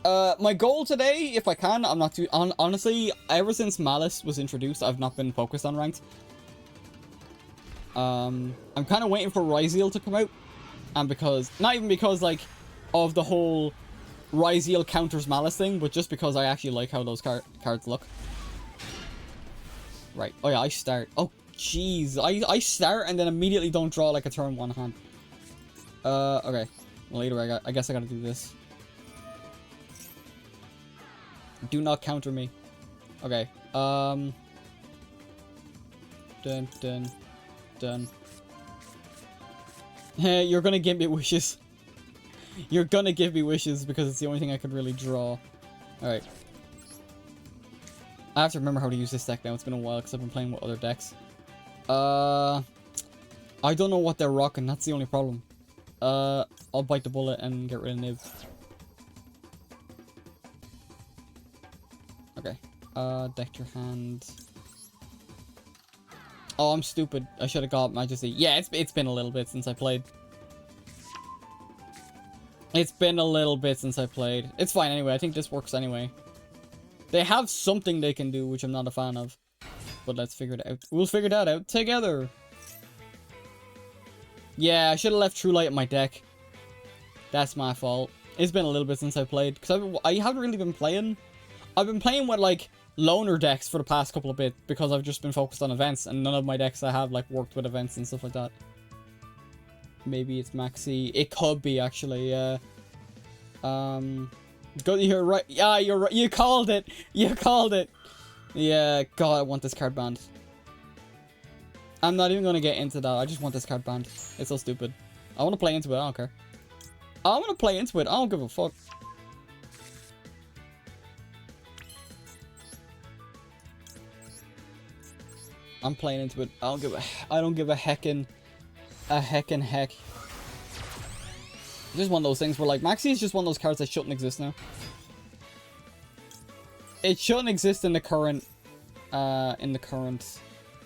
Speaker 1: My goal today, if I can, I'm not too... honestly, ever since Malice was introduced, I've not been focused on ranked. I'm kind of waiting for Ryzeal to come out. And because... Not even because, like, of the whole Ryzeal counters Malice thing, but just because I actually like how those cards look. Right. Oh, yeah, I start. Oh, jeez. I start and then immediately don't draw, like, a turn 1 hand. Okay. Well, either way, I guess I gotta do this. Do not counter me. Okay. Dun. Hey, you're gonna give me wishes. You're gonna give me wishes because it's the only thing I could really draw. Alright. I have to remember how to use this deck now. It's been a while because I've been playing with other decks. I don't know what they're rocking. That's the only problem. I'll bite the bullet and get rid of Nib. Okay. Deck your hand. Oh, I'm stupid. I should have got Majesty. Yeah, it's been a little bit since I played. It's been a little bit since I played. It's fine anyway. I think this works anyway. They have something they can do, which I'm not a fan of. But let's figure it out. We'll figure that out together. Yeah, I should have left True Light in my deck. That's my fault. It's been a little bit since I played. Because I haven't really been playing. I've been playing with, like, loner decks for the past couple of bits. Because I've just been focused on events. And none of my decks I have, like, worked with events and stuff like that. Maybe it's Maxi. It could be, actually, yeah. You're right. Yeah, you're right. You called it. You called it. Yeah, God, I want this card banned. I'm not even going to get into that. I just want this card banned. It's so stupid. I want to play into it. I don't care. I want to play into it. I don't give a fuck. I'm playing into it. I don't give a heckin' heck. It's just one of those things where, like, Maxi is just one of those cards that shouldn't exist now. It shouldn't exist in the current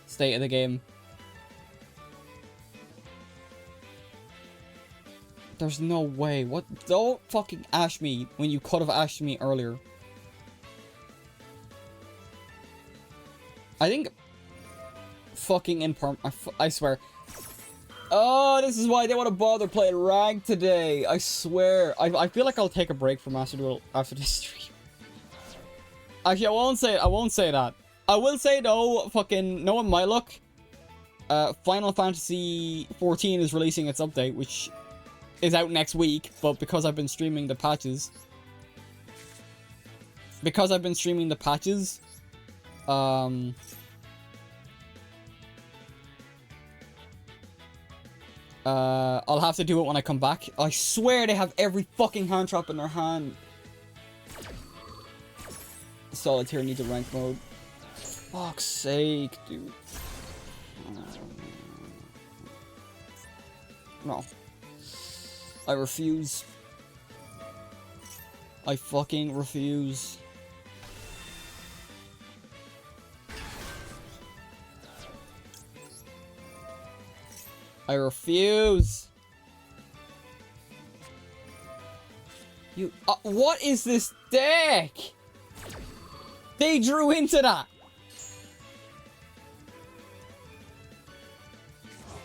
Speaker 1: state of the game. There's no way. What? Don't fucking ash me when you could have ashed me earlier. I think fucking imperm. I swear. Oh, this is why I didn't want to bother playing rank today. I swear. I feel like I'll take a break from Master Duel after this stream. Actually, I won't say that. I will say though, fucking knowing my luck, Final Fantasy 14 is releasing its update, which is out next week, but because I've been streaming the patches, I'll have to do it when I come back. I swear they have every fucking hand trap in their hand. Solitaire needs a rank mode. Fuck's sake, dude. No. I refuse. I fucking refuse. I refuse. You... what is this deck? They drew into that.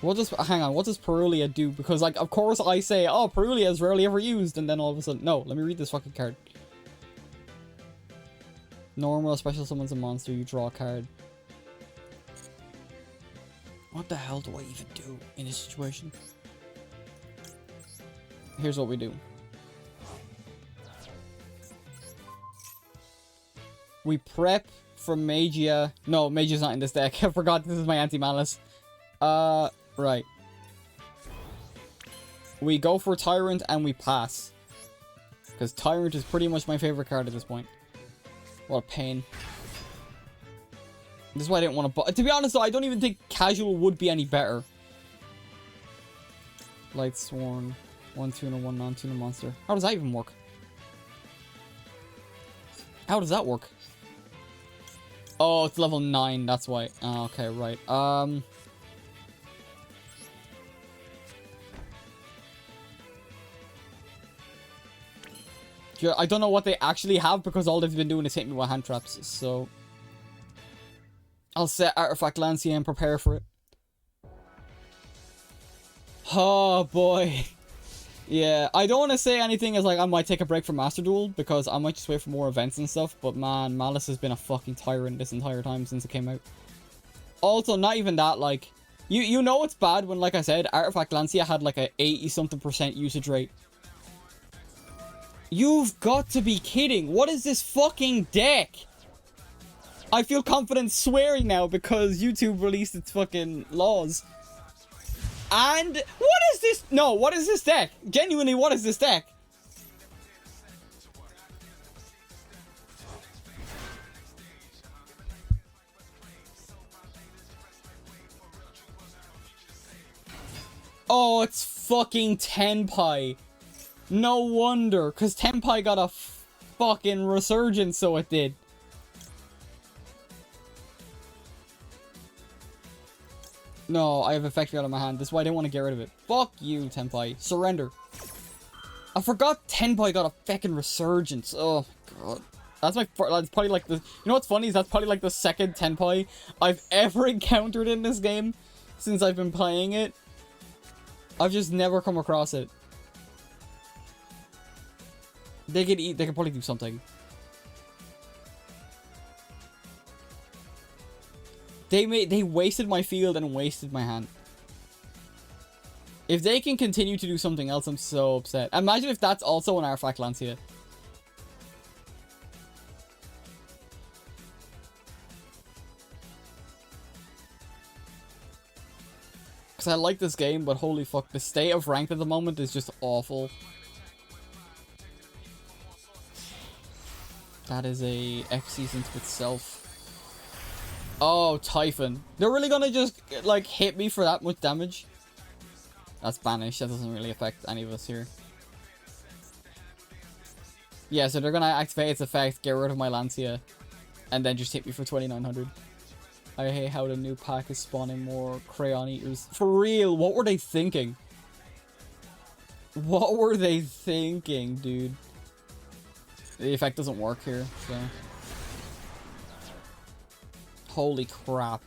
Speaker 1: What does... hang on, what does Perulia do? Because, like, of course I say, oh, Perulia is rarely ever used, and then all of a sudden... no, let me read this fucking card. Normal, special summons a monster, you draw a card. What the hell do I even do in this situation? Here's what we do. We prep for Magia. No, Magia's not in this deck. I forgot this is my anti-malice. Right. We go for Tyrant and we pass. Because Tyrant is pretty much my favorite card at this point. What a pain. This is why I didn't want to... to be honest though, I don't even think Casual would be any better. Light Sworn. 1 tuna, 1 non-tuna monster. How does that even work? How does that work? Oh, it's level 9, that's why. Oh, okay, right. Yeah, I don't know what they actually have because all they've been doing is hit me with hand traps, so... I'll set Artifact Lancia and prepare for it. Oh, boy. Yeah, I don't want to say anything as like I might take a break from Master Duel because I might just wait for more events and stuff, but man, Malice has been a fucking tyrant this entire time since it came out. Also, not even that, like, you know it's bad when, like I said, Artifact Lancia had like a 80-something% usage rate. You've got to be kidding. What is this fucking deck? I feel confident swearing now because YouTube released its fucking laws. And what is this? No, what is this deck? Genuinely, what is this deck? Oh, it's fucking Tenpai. No wonder, because Tenpai got a fucking resurgence, so it did. No, I have Effective out of my hand. That's why I didn't want to get rid of it. Fuck you, Tenpai. Surrender. I forgot Tenpai got a fucking resurgence. Oh, God. That's probably like the... You know what's funny is that's probably like the second Tenpai I've ever encountered in this game since I've been playing it. I've just never come across it. They could eat... They could probably do something. They wasted my field and wasted my hand. If they can continue to do something else, I'm so upset. Imagine if that's also an Artifact Lancia. Because I like this game, but holy fuck, the state of ranked at the moment is just awful. That is a X-Season to itself. Oh, Typhon. They're really gonna just, like, hit me for that much damage? That's banished. That doesn't really affect any of us here. Yeah, so they're gonna activate its effect, get rid of my Lancia, and then just hit me for 2,900. I hate how the new pack is spawning more Crayon Eaters. For real, what were they thinking? What were they thinking, dude? The effect doesn't work here, so... Holy crap.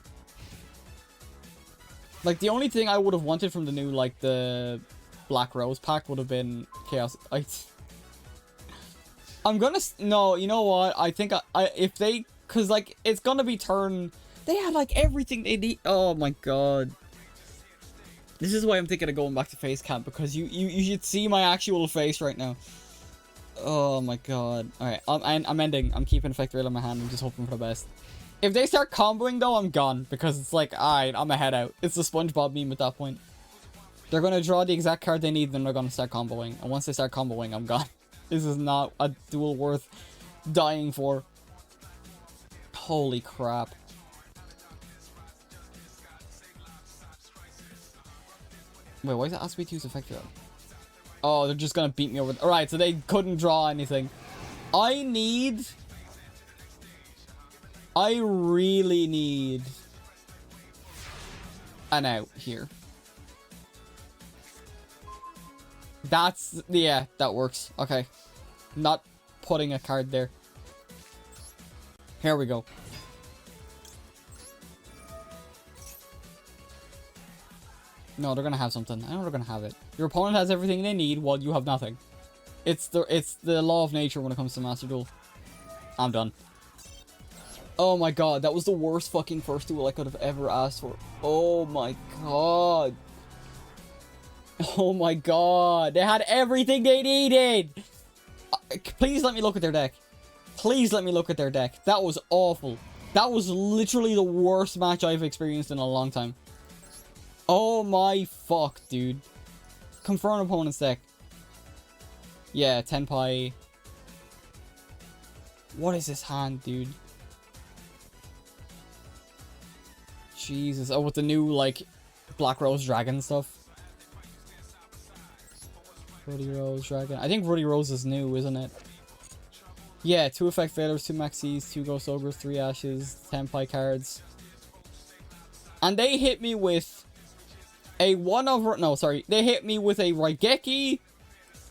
Speaker 1: Like, the only thing I would have wanted from the new, like, the Black Rose pack would have been Chaos. I'm gonna... No, you know what? I think if they... Because, like, it's gonna be turn... They had, like, everything they need. Oh, my God. This is why I'm thinking of going back to face cam, because you should see my actual face right now. Oh, my God. Alright, I'm ending. I'm keeping Effect Rail in my hand. I'm just hoping for the best. If they start comboing, though, I'm gone. Because it's like, alright, I'm a head out. It's the SpongeBob meme at that point. They're going to draw the exact card they need, then they're going to start comboing. And once they start comboing, I'm gone. This is not a duel worth dying for. Holy crap. Wait, why is it asking me to use effective? Oh, they're just going to beat me over. Alright, so they couldn't draw anything. I really need an out here. That's... Yeah, that works. Okay. Not putting a card there. Here we go. No, they're gonna have something. I know they're gonna have it. Your opponent has everything they need while you have nothing. It's the law of nature when it comes to Master Duel. I'm done. Oh my god, that was the worst fucking first duel I could have ever asked for. Oh my god. Oh my god. They had everything they needed. Please let me look at their deck. Please let me look at their deck. That was awful. That was literally the worst match I've experienced in a long time. Oh my fuck, dude. Confirm opponent's deck. Yeah, Tenpai. What is this hand, dude? Jesus. Oh, with the new, like, Black Rose Dragon stuff. Ruddy Rose Dragon. I think Ruddy Rose is new, isn't it? Yeah, 2 effect failures, 2 maxis, 2 ghost ogres, 3 ashes, Tenpai cards. And they hit me with a they hit me with a Raigeki,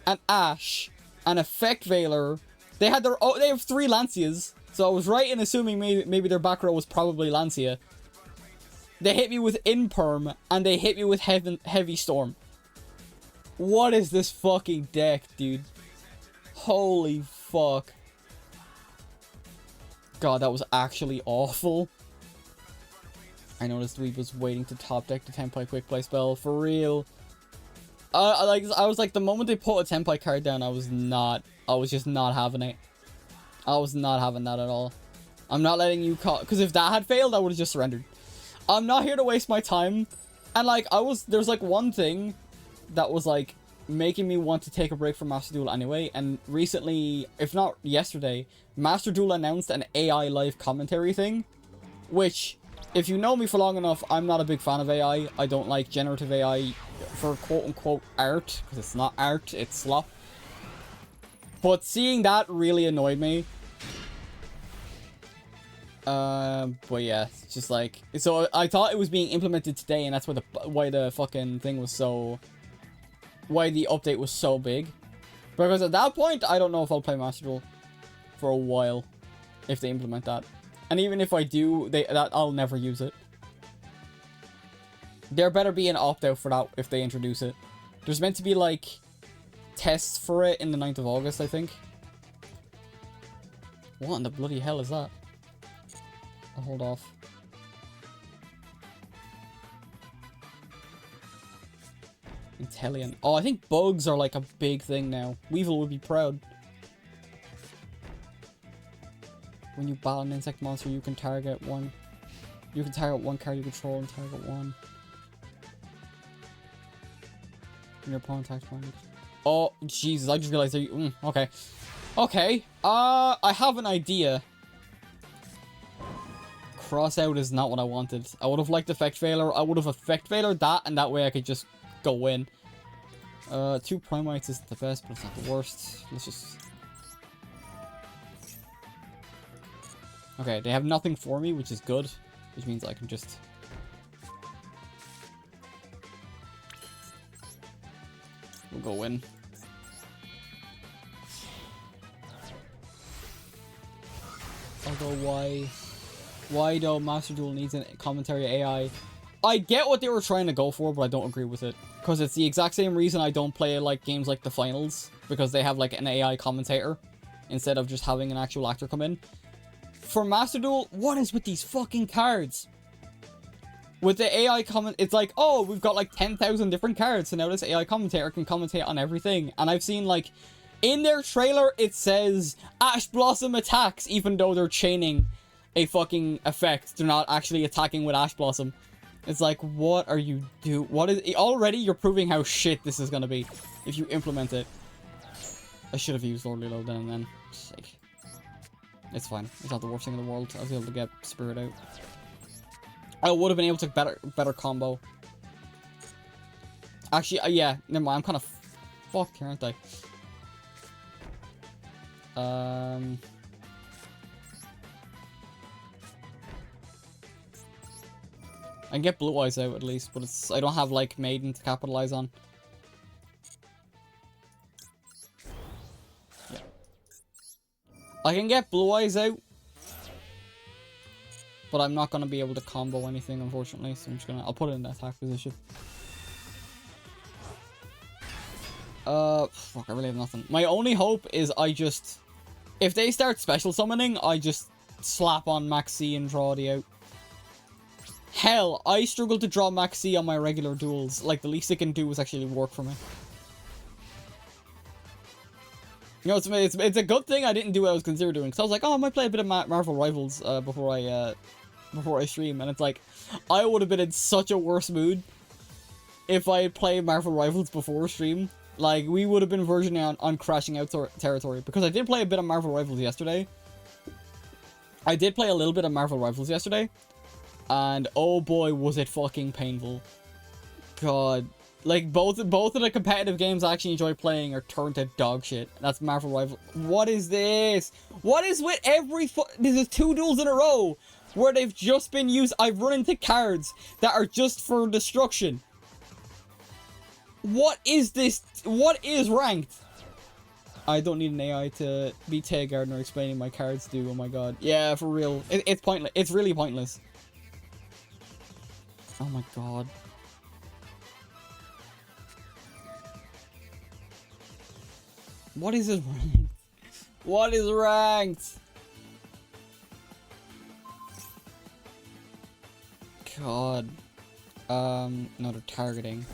Speaker 1: an Ash, an Effect Veiler. They had they have 3 Lancias, so I was right in assuming maybe their back row was probably Lancia. They hit me with Imperm, and they hit me with Heavy Storm. What is this fucking deck, dude? Holy fuck. God, that was actually awful. I noticed we was waiting to top deck the Tenpai quick play spell. For real. I was like, the moment they put a Tenpai card down, I was just not having it. I was not having that at all. I'm not letting you call, because if that had failed, I would have just surrendered. I'm not here to waste my time. And like, there's like one thing that was like making me want to take a break from Master Duel anyway. And recently, if not yesterday, Master Duel announced an AI live commentary thing, which, if you know me for long enough, I'm not a big fan of AI. I don't like generative AI for quote-unquote art, because it's not art, it's slop. But seeing that really annoyed me. But yeah, it's just like... So I thought it was being implemented today, and that's why the fucking thing was so... Why the update was so big. Because at that point, I don't know if I'll play Master Duel for a while, if they implement that. And even if I do, I'll never use it. There better be an opt-out for that if they introduce it. There's meant to be, like, tests for it in the 9th of August, I think. What in the bloody hell is that? I'll hold off. Intellion. Oh, I think bugs are, like, a big thing now. Weevil would be proud. When you battle an insect monster, you can target one. You can target one card you control and target one. When your opponent attacks one. Oh, Jesus, I just realized that you... okay. Okay. I have an idea. Crossout is not what I wanted. I would have liked Effect Veiler. I would have Effect Veiler that, and that way I could just go in. 2 Primites isn't the best, but it's not the worst. Let's just... Okay, they have nothing for me, which is good. Which means I can just... We'll go in. I'll go Y. Why though Master Duel needs a commentary AI? I get what they were trying to go for, but I don't agree with it. Because it's the exact same reason I don't play like games like the finals. Because they have like an AI commentator. Instead of just having an actual actor come in. For Master Duel, what is with these fucking cards? With the AI comment, it's like, oh, we've got like 10,000 different cards, so now this AI commentator can commentate on everything. And I've seen like, in their trailer, it says Ash Blossom attacks, even though they're chaining a fucking effect. They're not actually attacking with Ash Blossom. It's like, what are you doing? What is... Already, you're proving how shit this is gonna be if you implement it. I should have used Lordly Low then and then. Sick. It's fine. It's not the worst thing in the world. I was able to get Spirit out. I would have been able to better combo. Actually, yeah. Never mind. I'm kind of fucked here, aren't I? I can get Blue Eyes out at least, but it's... I don't have, like, Maiden to capitalize on. I can get Blue Eyes out, but I'm not going to be able to combo anything, unfortunately. So I'm just going to... I'll put it in the attack position. Fuck, I really have nothing. My only hope is I just... If they start special summoning, I just slap on Max C and draw the out. Hell, I struggle to draw Max C on my regular duels. Like, the least it can do is actually work for me. You know, it's a good thing I didn't do what I was considering doing. Because I was like, oh, I might play a bit of Marvel Rivals before I stream. And it's like, I would have been in such a worse mood if I had played Marvel Rivals before stream. Like, we would have been verging on crashing out territory. Because I did play a bit of Marvel Rivals yesterday. I did play a little bit of Marvel Rivals yesterday. And oh boy, was it fucking painful. God. Like, both of the competitive games I actually enjoy playing are turned to dog shit. That's Marvel Rivals. What is this? What is with every... This is 2 duels in a row where they've just been used... I've run into cards that are just for destruction. What is this? What is ranked? I don't need an AI to be Tay Gardner explaining my cards do. Oh my god. Yeah, for real. It's pointless. It's really pointless. Oh my god. What is it ranked? What is ranked? God. No, they're targeting.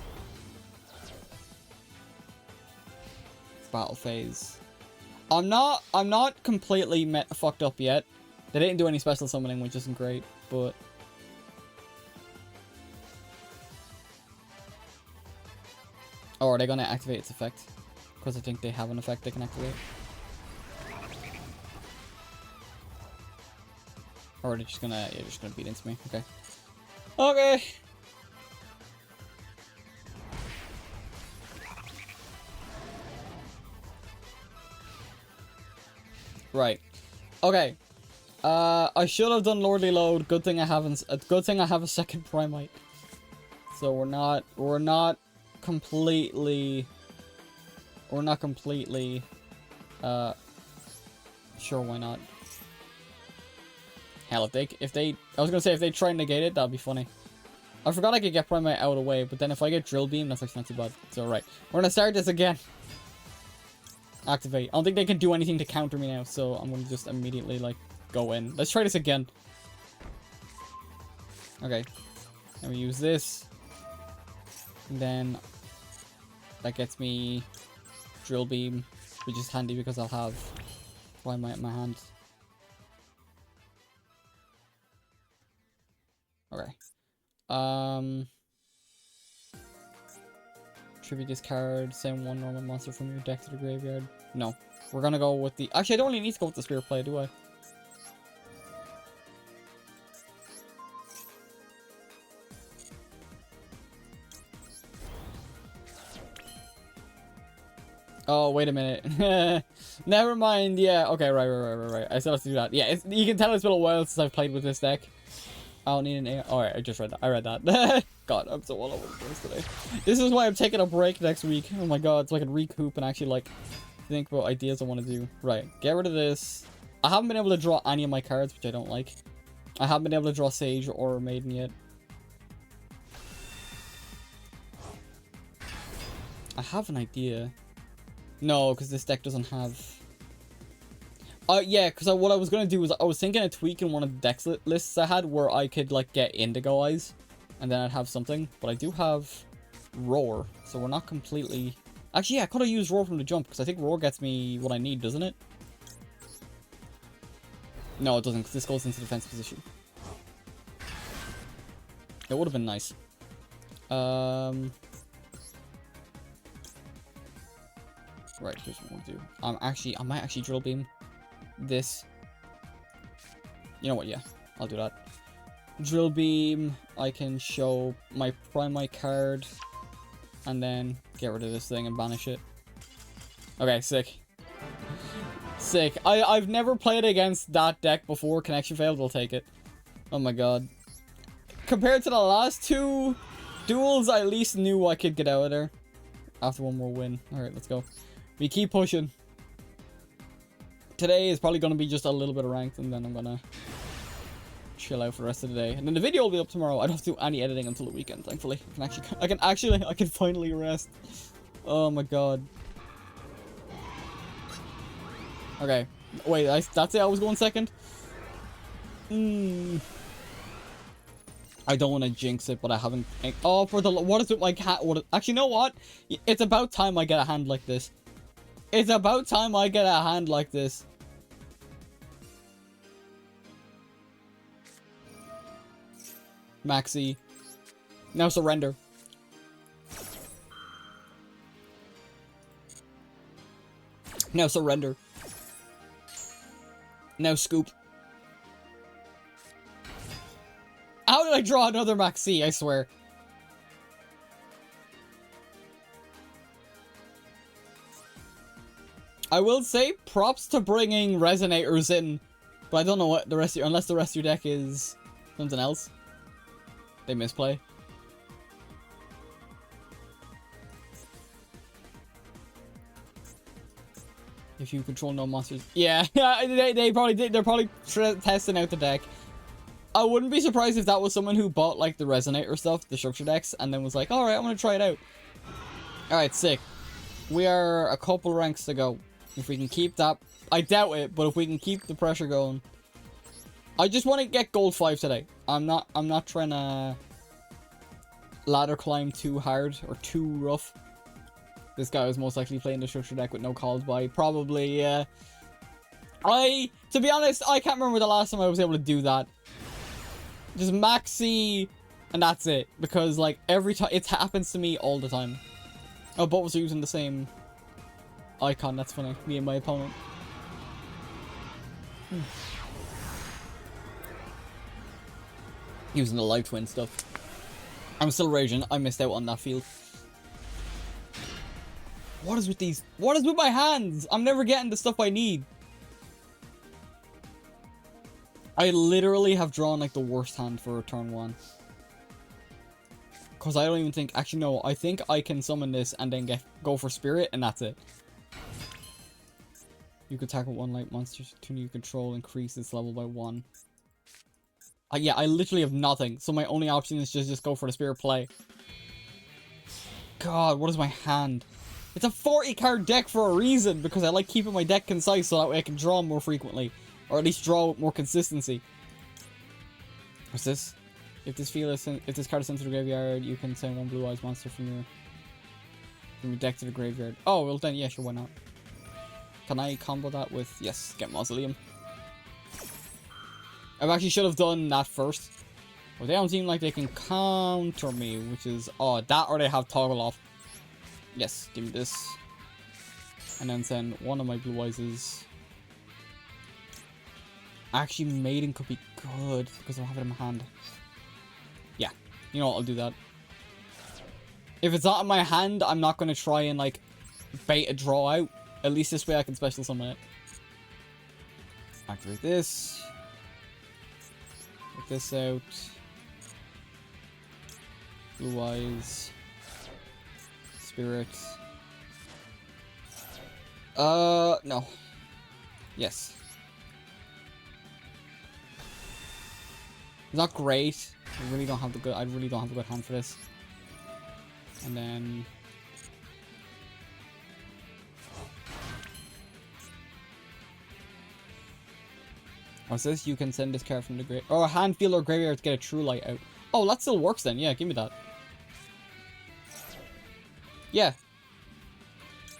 Speaker 1: Battle phase. I'm not completely fucked up yet. They didn't do any special summoning, which isn't great, but... Oh, are they gonna activate its effect? Because I think they have an effect they can activate. Or are they just gonna... Yeah, just gonna beat into me. Okay. Okay! Right. Okay. I should have done Lordly Load. Good thing I haven't. Good thing I have a second Primite. So we're not completely sure why not. Hell, if they I was gonna say if they try and negate it, that'd be funny. I forgot I could get Primite out of the way, but then if I get Drill Beam, that's actually not too bad. So right. We're gonna start this again. Activate. I don't think they can do anything to counter me now, so I'm gonna just immediately, like, go in. Let's try this again. Okay. Then we use this. And then that gets me Drill Beam, which is handy because I'll have Primite in my hand. Okay. Tribute this card, send 1 normal monster from your deck to the graveyard. No. We're gonna go with the... Actually, I don't really need to go with the Spirit Play, do I? Oh, wait a minute. Never mind, yeah. Okay, right. I still have to do that. Yeah, you can tell it's been a while since I've played with this deck. I don't need an AI. Alright, I just read that. I read that. God, I'm so all over the place today. This is why I'm taking a break next week. Oh my god, so I can recoup and actually, like, think about ideas I want to do. Right, get rid of this. I haven't been able to draw any of my cards, which I don't like. I haven't been able to draw Sage or Maiden yet. I have an idea. No, because this deck doesn't have... yeah, because what I was going to do was I was thinking of tweaking one of the deck lists I had where I could, like, get Indigo Eyes. And then I'd have something. But I do have Roar, so we're not completely... Actually, yeah, I could have used Roar from the jump, because I think Roar gets me what I need, doesn't it? No, it doesn't, because this goes into defense position. It would have been nice. Right, here's what we'll do. I might actually Drill Beam this. You know what, yeah, I'll do that. Drill Beam, I can show my Primite card, and then get rid of this thing and banish it. Okay, sick. Sick. I've never played against that deck before. Connection failed, we'll take it. Oh my god. Compared to the last 2 duels, I at least knew I could get out of there. After one more win. Alright, let's go. We keep pushing. today is probably going to be just a little bit of ranked, and then I'm going to chill out for the rest of the day. And then the video will be up tomorrow. I don't have to do any editing until the weekend, thankfully. I can finally rest. Oh my god. Okay. Wait, that's it? I was going second? I don't want to jinx it, but I haven't... Oh, for the... What is it, my cat? Actually, you know what? It's about time I get a hand like this. It's about time I get a hand like this. Maxi. Now surrender. Now surrender. Now scoop. How did I draw another Maxi? I swear. I will say props to bringing resonators in, but I don't know what the rest of your, unless the rest of your deck is something else. They misplay. If you control no monsters. Yeah, they probably did. They're probably testing out the deck. I wouldn't be surprised if that was someone who bought like the resonator stuff, the structure decks, and then was like, alright, I'm gonna try it out. Alright, sick. We are a couple ranks to go. If we can keep that, I doubt it, but if we can keep the pressure going. I just want to get gold 5 today. I'm not trying to ladder climb too hard or too rough. This guy was most likely playing the structure deck with no calls by. Probably, to be honest, I can't remember the last time I was able to do that. Just Maxi, and that's it. Because, like, every time, it happens to me all the time. Oh, both of us are using the same icon, that's funny. Me and my opponent. Using the live twin stuff. I'm still raging. I missed out on that field. What is with these? What is with my hands? I'm never getting the stuff I need. I literally have drawn like the worst hand for turn 1. Because I don't even think... Actually, no. I think I can summon this and then go for spirit, and that's it. You can tackle one light monster to you control, increase its level by 1. Yeah, I literally have nothing. So my only option is just go for the spirit play. God, what is my hand? It's a 40 card deck for a reason, because I like keeping my deck concise so that way I can draw more frequently. Or at least draw with more consistency. What's this? If this card is sent to the graveyard, you can send one blue-eyes monster from your deck to the graveyard. Oh, well then, yeah, sure, why not? Can I combo that with... Yes, get Mausoleum. I actually should have done that first. But they don't seem like they can counter me, which is... Oh, that or they have toggle off. Yes, give me this. And then send one of my blue-eyes. Actually, Maiden could be good, because I'll have it in my hand. Yeah, you know what, I'll do that. If it's not in my hand, I'm not going to try and, like, bait a draw out. At least this way I can special summon it. Activate this. Get this out. Blue eyes. Spirit. No. Yes. It's not great. I really don't have the good hand for this. And then what's this? You can send this card from the grave or a hand field or graveyard to get a true light out. Oh, that still works then. Yeah, give me that. Yeah.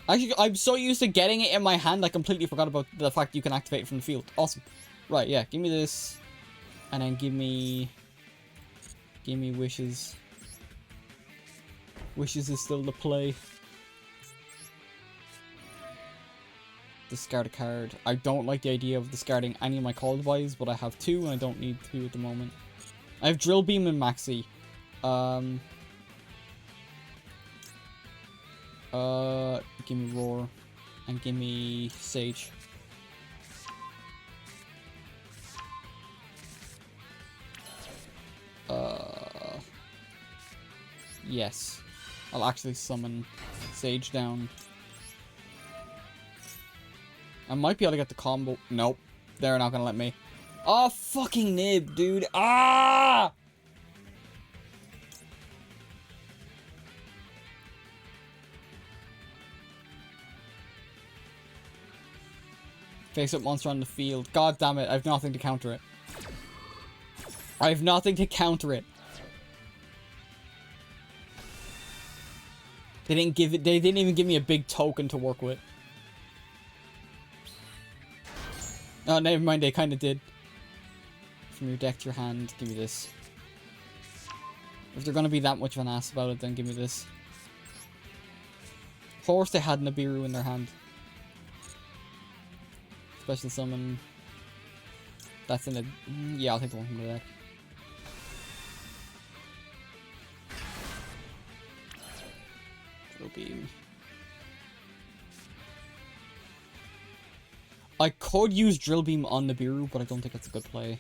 Speaker 1: Actually, I'm so used to getting it in my hand, I completely forgot about the fact you can activate it from the field. Awesome. Right, yeah, give me this. And then give me Wishes. Wishes is still the play. Discard a card. I don't like the idea of discarding any of my called buys, but I have 2 and I don't need 2 at the moment. I have Drill Beam and Maxi. Give me Roar. And give me Sage. Yes. I'll actually summon Sage down. I might be able to get the combo. Nope. They're not gonna let me. Oh, fucking nib, dude. Ah! Face up monster on the field. God damn it. I have nothing to counter it. I have nothing to counter it. They didn't give it. They didn't even give me a big token to work with. Oh, never mind. They kind of did. From your deck to your hand, give me this. If they're gonna be that much of an ass about it, then give me this. Of course, they had Nibiru in their hand. Special summon. That's in the. Yeah, I'll take the one from the deck. Drill beam. I could use drill beam on Nibiru, but I don't think that's a good play.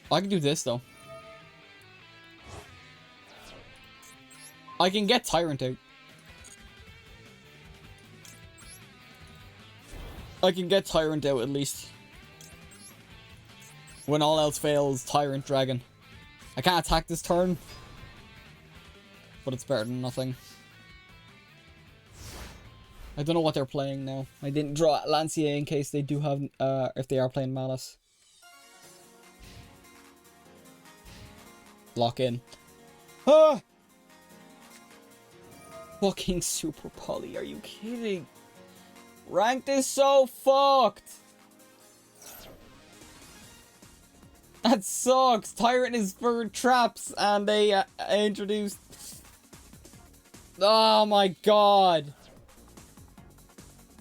Speaker 1: I can do this though. I can get Tyrant out. I can get Tyrant out at least. When all else fails, Tyrant Dragon. I can't attack this turn. But it's better than nothing. I don't know what they're playing now. I didn't draw Lancier in case they do have, if they are playing Malice. Lock in. Ah! Fucking Super Poly, are you kidding? Ranked is so fucked! That sucks! Tyrant is for traps and they introduced... Oh my god!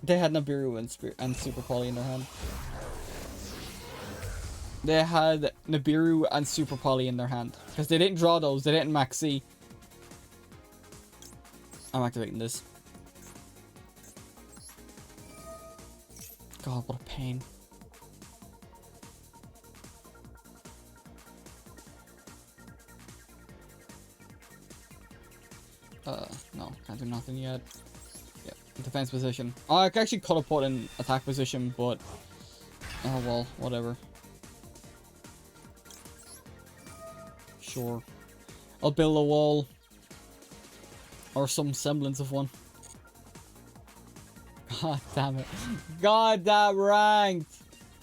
Speaker 1: They had Nibiru and Super Poly in their hand. They had Nibiru and Super Poly in their hand. Because they didn't draw those, they didn't max C. I'm activating this. God, what a pain. No, can't do nothing yet. Yeah, defense position. Oh, I actually could have put in attack position, but... Oh well, whatever. Sure. I'll build a wall. Or some semblance of one. God damn it. God damn ranked!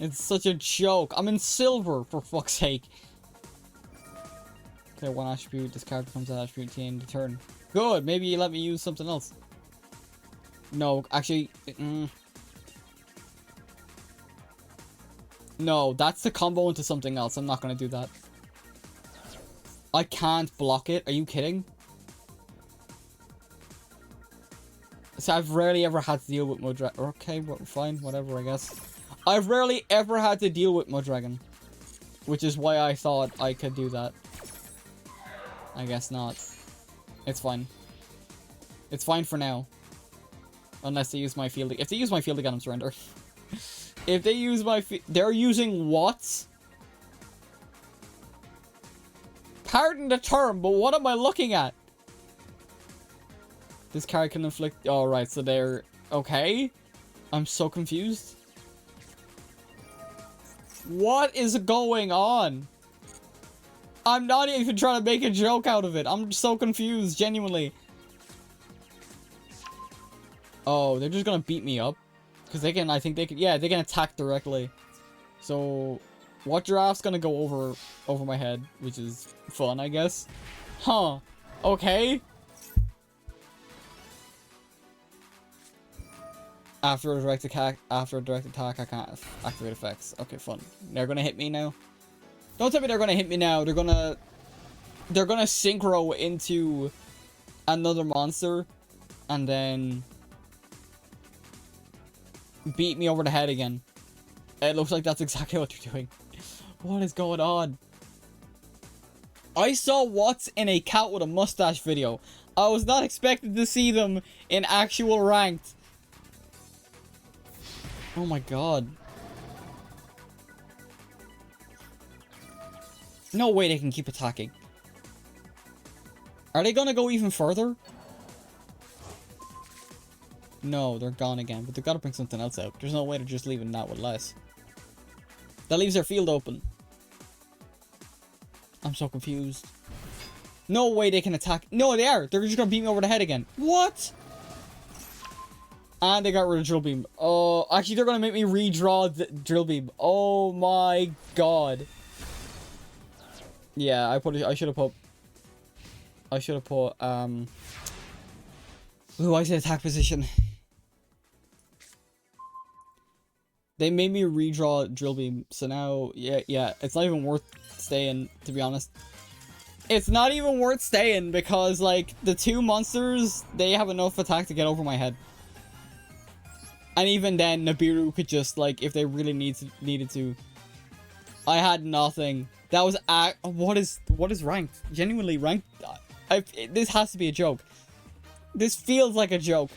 Speaker 1: It's such a joke. I'm in silver, for fuck's sake. Okay, one attribute. This card becomes an attribute at the end of the turn. Good, maybe you let me use something else. No, actually... No, that's the combo into something else. I'm not gonna do that. I can't block it. Are you kidding? So I've rarely ever had to deal with Mudragon. Okay, well, fine, whatever, I guess. I've rarely ever had to deal with Mudragon. Which is why I thought I could do that. I guess not. It's fine. It's fine for now. Unless they use my field. If they use my field again, I'm surrender. If they use my they're using what? Pardon the term, but what am I looking at? This card can inflict... Oh, right, so they're... Okay? I'm so confused. What is going on? I'm not even trying to make a joke out of it. I'm so confused, genuinely. Oh, they're just gonna beat me up? Because they can, I think they can... Yeah, they can attack directly. So... What giraffe's gonna go over my head? Which is fun, I guess. Huh. Okay. After a direct attack, I can't activate effects. Okay, fun. They're gonna hit me now. Don't tell me they're gonna hit me now. They're gonna synchro into another monster, and then beat me over the head again. It looks like that's exactly what they're doing. What is going on? I saw what's in a cat with a mustache video. I was not expecting to see them in actual ranked. Oh my god. No way they can keep attacking. Are they gonna go even further? No, they're gone again, but they've got to bring something else out. There's no way they're just leaving that with less. That leaves their field open. I'm so confused. No way they can attack. No, they are. They're just going to beat me over the head again. What? And they got rid of Drill Beam. Oh, actually, they're going to make me redraw the Drill Beam. Oh my god. Yeah, I should have put, who I said attack position. They made me redraw Drill Beam, so now, yeah, it's not even worth staying, to be honest. It's not even worth staying, because, like, the two monsters, they have enough attack to get over my head. And even then, Nibiru could just, like, if they really needed to. I had nothing. That was, what is ranked? Genuinely ranked? This has to be a joke. This feels like a joke.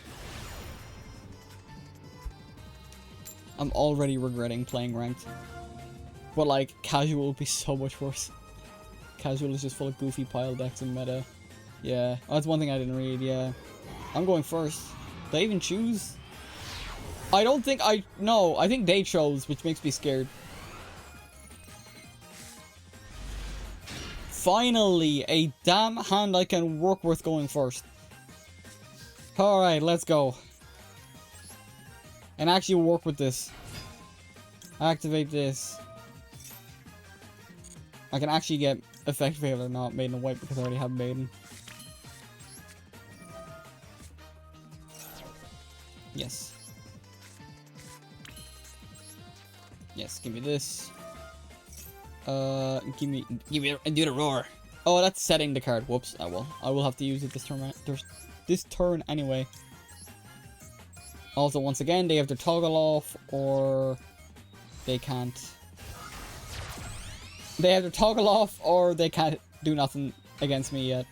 Speaker 1: I'm already regretting playing ranked. But, like, casual would be so much worse. Casual is just full of goofy pile decks and meta. Yeah, oh, that's one thing I didn't read, yeah. I'm going first. Did I even choose? I don't think no, I think they chose, which makes me scared. Finally, a damn hand I can work with going first. Alright, let's go. And actually work with this. Activate this. I can actually get effective healer, not Maiden of White, because I already have Maiden. Yes. Yes, give me this. Give me do the roar. Oh, that's setting the card. Whoops. I will have to use it this turn anyway. Also, once again, they have to toggle off, or they can't. They have to toggle off, or they can't do nothing against me yet.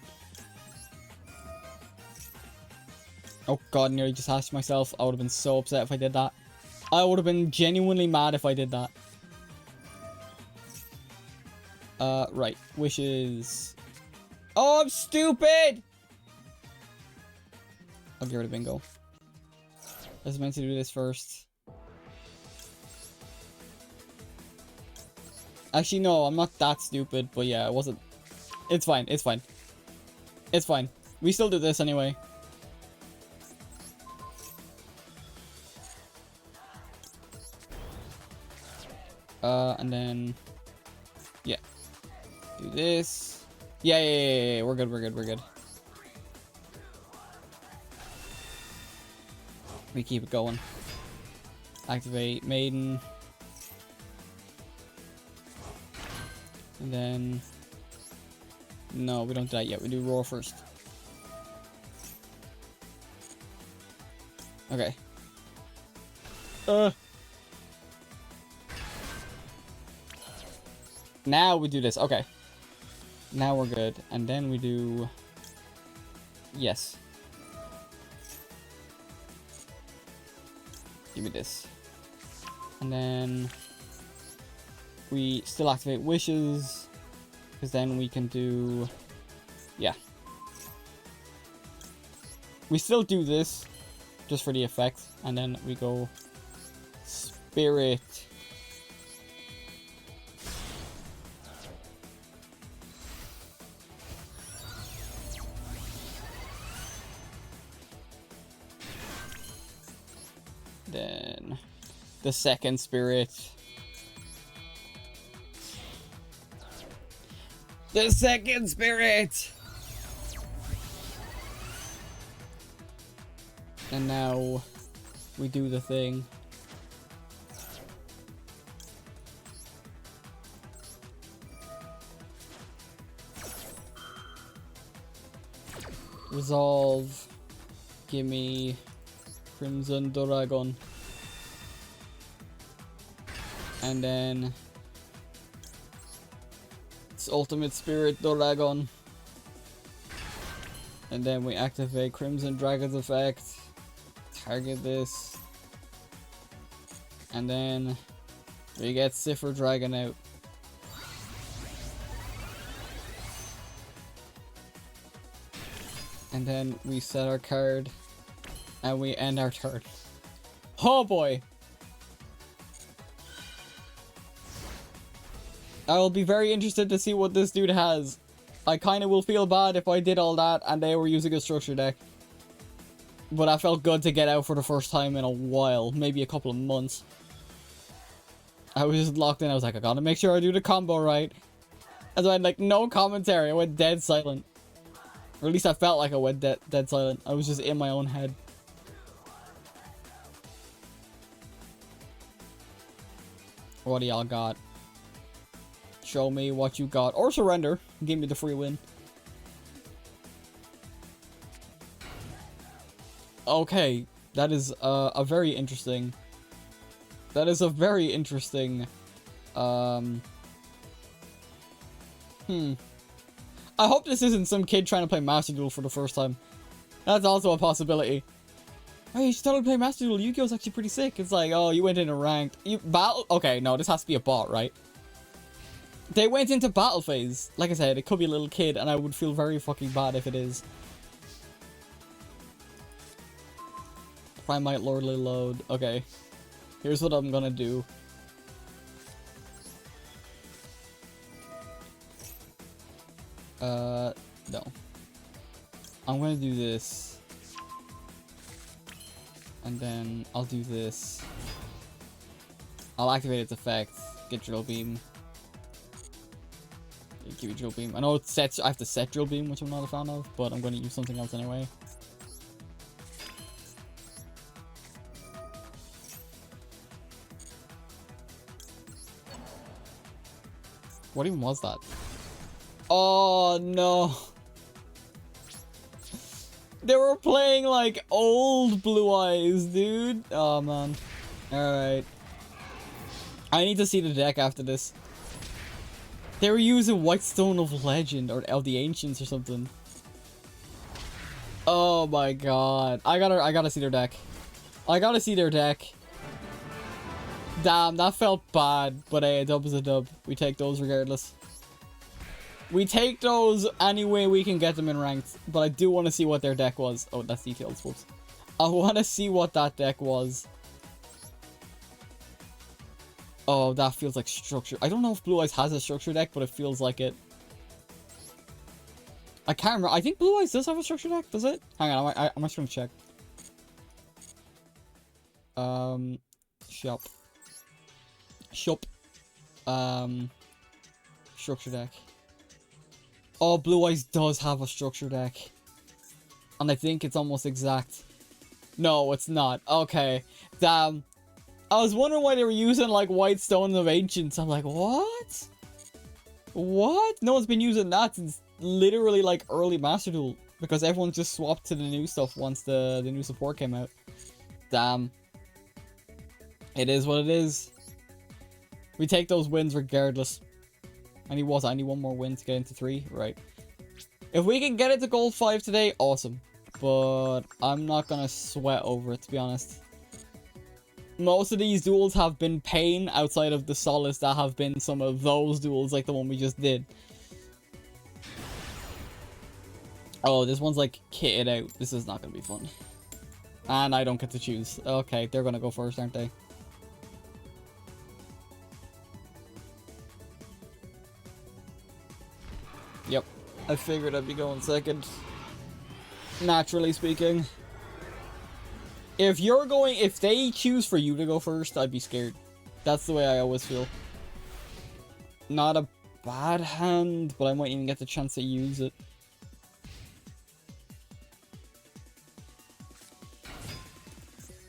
Speaker 1: Oh god, nearly just hashed myself. I would have been so upset if I did that. I would have been genuinely mad if I did that. Right. Wishes. Oh, I'm stupid! I'll get rid of bingo. I was meant to do this first. Actually, no, I'm not that stupid, but yeah, it wasn't. It's fine, it's fine. It's fine. We still do this anyway. And then, yeah, do this. Yeah, we're good. We keep it going. Activate Maiden. And then, no, we don't do that yet. We do Roar first. Okay. Now we do this. Okay. Now we're good. And then we do... Yes. Give me this. And then... we still activate Wishes. Because then we can do... Yeah. We still do this. Just for the effect. And then we go... Spirit. Then the second spirit. The second spirit! And now we do the thing. Resolve. Gimme Crimson Dragon. And then it's Ultimate Spirit Dragon. And then we activate Crimson Dragon's effect. Target this. And then we get Cipher Dragon out. And then we set our card. And we end our turn. Oh boy. I will be very interested to see what this dude has. I kind of will feel bad if I did all that and they were using a structure deck. But I felt good to get out for the first time in a while. Maybe a couple of months. I was just locked in. I was like, I gotta make sure I do the combo right. And so I had like no commentary. I went dead silent. Or at least I felt like I went dead silent. I was just in my own head. What do y'all got? Show me what you got. Or surrender. Give me the free win. Okay. That is a very interesting... That is a very interesting... I hope this isn't some kid trying to play Master Duel for the first time. That's also a possibility. Hey, you should totally play Master Duel. Yu-Gi-Oh's actually pretty sick. It's like, oh, you went into ranked. You battle... Okay, no, this has to be a bot, right? They went into battle phase. Like I said, it could be a little kid, and I would feel very fucking bad if it is. Primite Lordly Load. Okay. Here's what I'm gonna do. No. I'm gonna do this. And then I'll do this. I'll activate its effect. Get Drill Beam. Give you Drill Beam. I know it sets. I have to set Drill Beam, which I'm not a fan of, but I'm going to use something else anyway. What even was that? Oh no! They were playing like old Blue Eyes, dude. Oh man. All right. I need to see the deck after this. They were using White Stone of Legend or of the Ancients or something. Oh my god. I gotta see their deck. I gotta see their deck. Damn, that felt bad. But hey, a dub is a dub. We take those regardless. We take those any way we can get them in ranked. But I do want to see what their deck was. Oh, that's detailed, folks. I want to see what that deck was. Oh, that feels like structure. I don't know if Blue Eyes has a structure deck, but it feels like it. I can't remember. I think Blue Eyes does have a structure deck, does it? Hang on, I'm just gonna check. Shop. Structure deck. Oh, Blue Eyes does have a structure deck. And I think it's almost exact. No, it's not. Okay. Damn. I was wondering why they were using, like, White Stones of Ancients. I'm like, what? What? No one's been using that since literally, like, early Master Duel. Because everyone just swapped to the new stuff once the new support came out. Damn. It is what it is. We take those wins regardless. I need one more win to get into 3. Right. If we can get it to gold 5 today, awesome. But I'm not gonna sweat over it, to be honest. Most of these duels have been pain outside of the solace that have been some of those duels, like the one we just did. Oh, this one's like kitted out. This is not gonna be fun. And I don't get to choose. Okay, they're gonna go first, aren't they? Yep. I figured I'd be going second. Naturally speaking. If they choose for you to go first, I'd be scared. That's the way I always feel. Not a bad hand, but I might even get the chance to use it.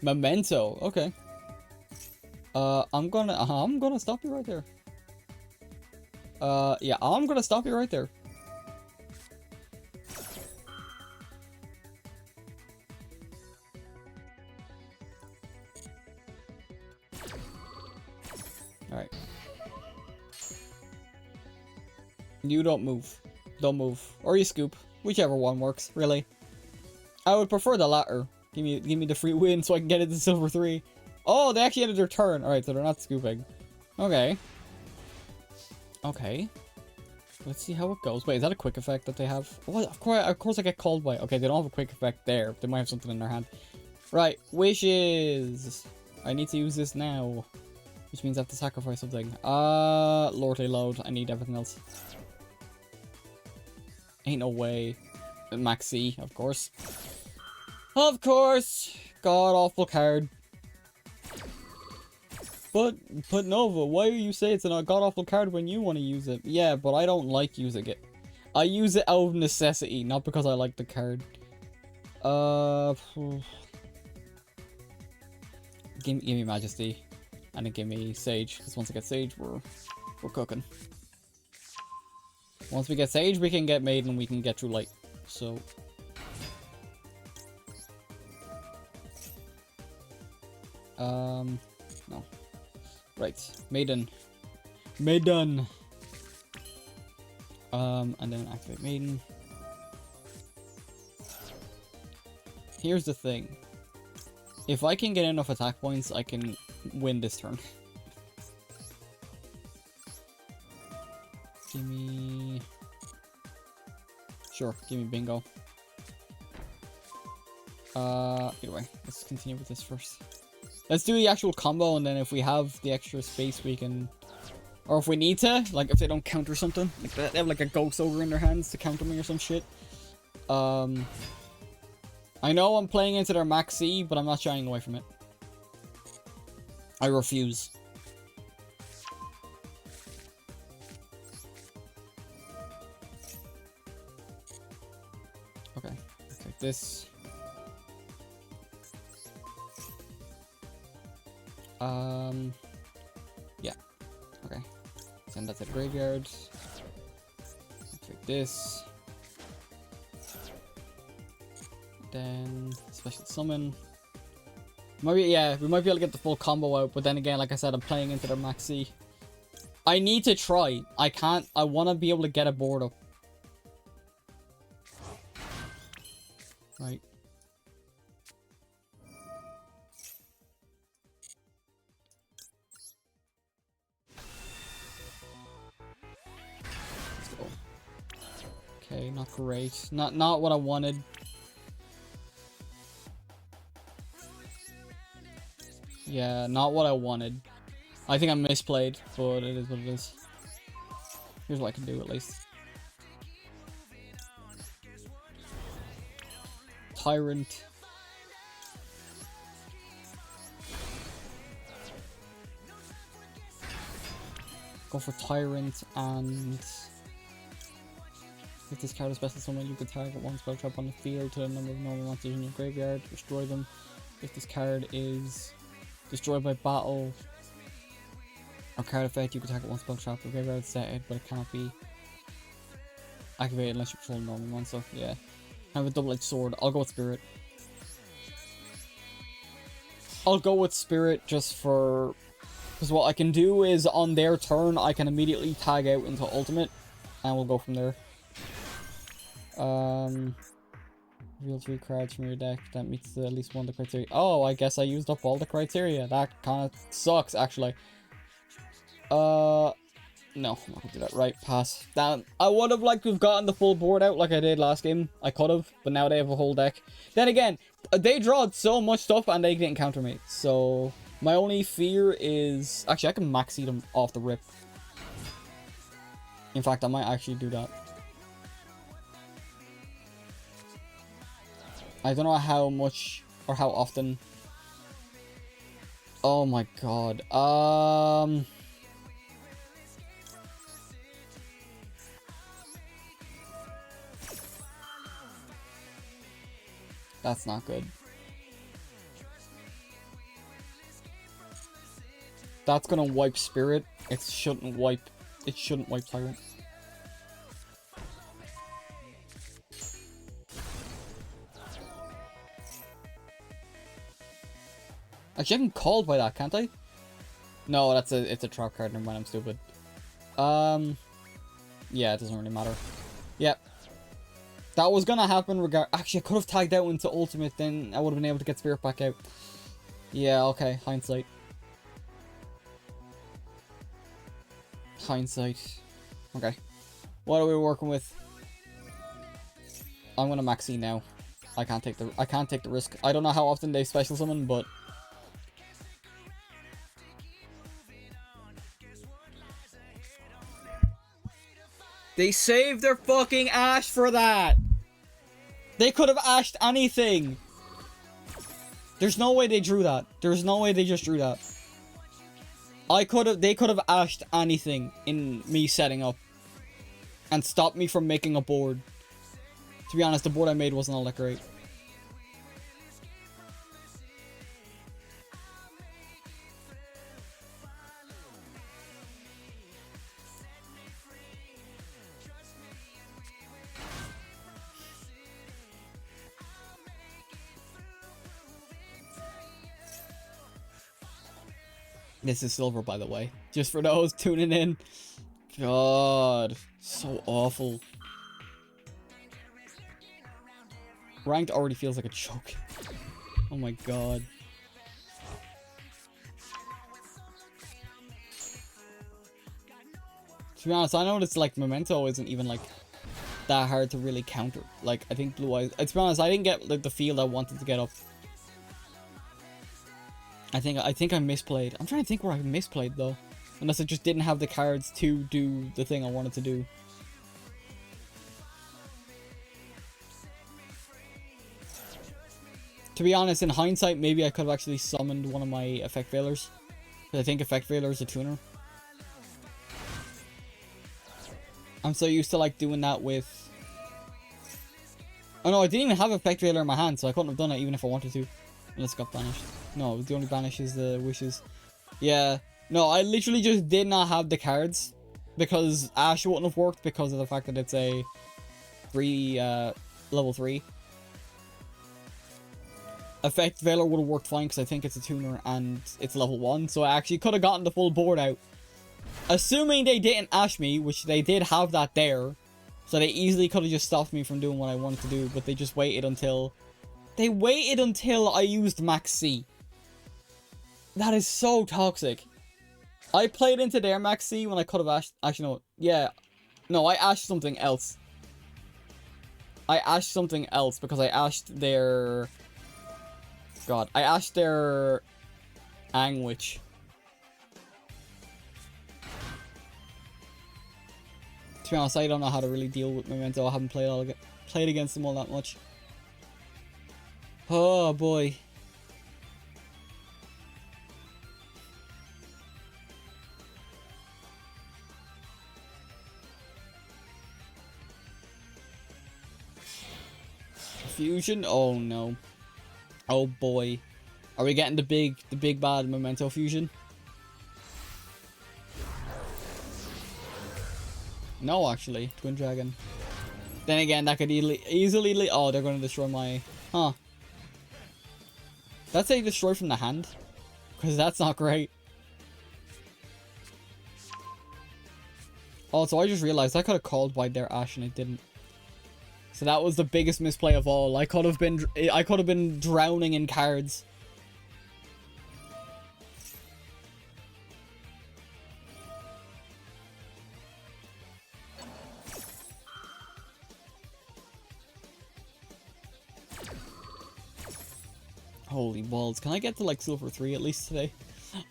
Speaker 1: Memento, okay. I'm gonna stop you right there. Yeah, I'm gonna stop you right there. Alright. You don't move. Don't move. Or you scoop. Whichever one works, really. I would prefer the latter. Give me the free win so I can get into silver 3. Oh, they actually ended their turn. Alright, so they're not scooping. Okay. Okay. Let's see how it goes. Wait, is that a quick effect that they have? Oh, of course I get called by... Okay, they don't have a quick effect there. They might have something in their hand. Right, wishes. I need to use this now. Which means I have to sacrifice something. Lordly load. I need everything else. Ain't no way. Max C, of course. Of course! God awful card. But Nova, why do you say it's a god awful card when you want to use it? Yeah, but I don't like using it. I use it out of necessity, not because I like the card. Give me Majesty. And then give me Sage, because once I get Sage, we're cooking. Once we get Sage, we can get Maiden, we can get True Light. So... no. Right. Maiden. Maiden! And then activate Maiden. Here's the thing. If I can get enough attack points, I can win this turn. Give me... Sure, give me Bingo. Either way, let's continue with this first. Let's do the actual combo, and then if we have the extra space, we can... Or if we need to, like if they don't counter something, like that, they have like a Ghost Ogre in their hands to counter me or some shit. I know I'm playing into their Max C, but I'm not shying away from it. I refuse. Okay, let's take this. Yeah. Okay. Send that to the graveyard. Take this. Then special summon. Maybe, yeah, we might be able to get the full combo out, but then again, like I said, I'm playing into their maxi. I need to try. I can't. I want to be able to get a board up. Right. Let's go. Okay, not great. Not what I wanted. Yeah, not what I wanted. I think I misplayed, but it is what it is. Here's what I can do, at least. Tyrant. Go for Tyrant, and... If this card is special summon, you can target one spell trap on the field to a number of normal monsters in your graveyard. Destroy them. If this card is destroyed by battle or card effect, you can target one spell trap. The graveyard is set, but it cannot be activated unless you control a normal monster. Yeah. I have a double-edged sword. I'll go with Spirit. I'll go with Spirit just for... Because what I can do is, on their turn, I can immediately tag out into Ultimate, and we'll go from there. Reveal 3 cards from your deck that meets at least one of the criteria. Oh, I guess I used up all the criteria. That kind of sucks, actually. No, I'm not gonna do that. Right, pass. Down. I would have liked to have gotten the full board out like I did last game. I could have, but now they have a whole deck. Then again, they drawed so much stuff and they didn't counter me. So, my only fear is... Actually, I can maxi them off the rip. In fact, I might actually do that. I don't know how much or how often. Oh my god. That's not good. That's gonna wipe Spirit. It shouldn't wipe Tyrant. Actually, I can called by that, can't I? No, it's a trap card. Never mind, I'm stupid. Yeah, it doesn't really matter. Yep. That was gonna happen Actually, I could have tagged out into Ultimate, then I would have been able to get Spirit back out. Yeah, okay, hindsight. Hindsight. Okay. What are we working with? I'm gonna maxi now. I can't take the risk. I don't know how often they special summon, but they saved their fucking Ash for that. They could have ashed anything. There's no way they drew that. There's no way they just drew that. They could have ashed anything in me setting up and stopped me from making a board. To be honest, the board I made wasn't all that great. This is silver, by the way. Just for those tuning in. God, so awful. Ranked already feels like a joke. Oh my god. To be honest, I know it's like Memento isn't even like that hard to really counter. Like, I think Blue Eyes... To be honest, I didn't get like the field I wanted to get up. I think I misplayed. I'm trying to think where I misplayed though. Unless I just didn't have the cards to do the thing I wanted to do. To be honest, in hindsight, maybe I could have actually summoned one of my Effect Veilers. Because I think Effect Veiler is a tuner. I'm so used to like doing that with... Oh no, I didn't even have Effect Veiler in my hand, so I couldn't have done it even if I wanted to. Unless it got banished. No, the only banish is the wishes. Yeah. No, I literally just did not have the cards. Because Ash wouldn't have worked because of the fact that it's a level 3. Effect Veiler would have worked fine because I think it's a tuner and it's level 1. So I actually could have gotten the full board out. Assuming they didn't Ash me, which they did have that there. So they easily could have just stopped me from doing what I wanted to do. But they just waited until... They waited until I used Max C. That is so toxic. I played into their Max C when I could have ashed... Actually, no. Yeah. No, I ashed something else. I ashed something else because I ashed their... God. I ashed their... Angwitch. To be honest, I don't know how to really deal with Memento. I haven't played against them all that much. Oh boy. Fusion? Oh no. Oh boy. Are we getting the big bad Memento fusion? No, actually. Twin Dragon. Then again, that could easily... Oh, they're going to destroy my... Huh. Let's say destroy from the hand. Because that's not great. Oh, so I just realized I could have called by their Ash and it didn't. So that was the biggest misplay of all. I could have been drowning in cards. Holy balls. Can I get to like Silver 3 at least today?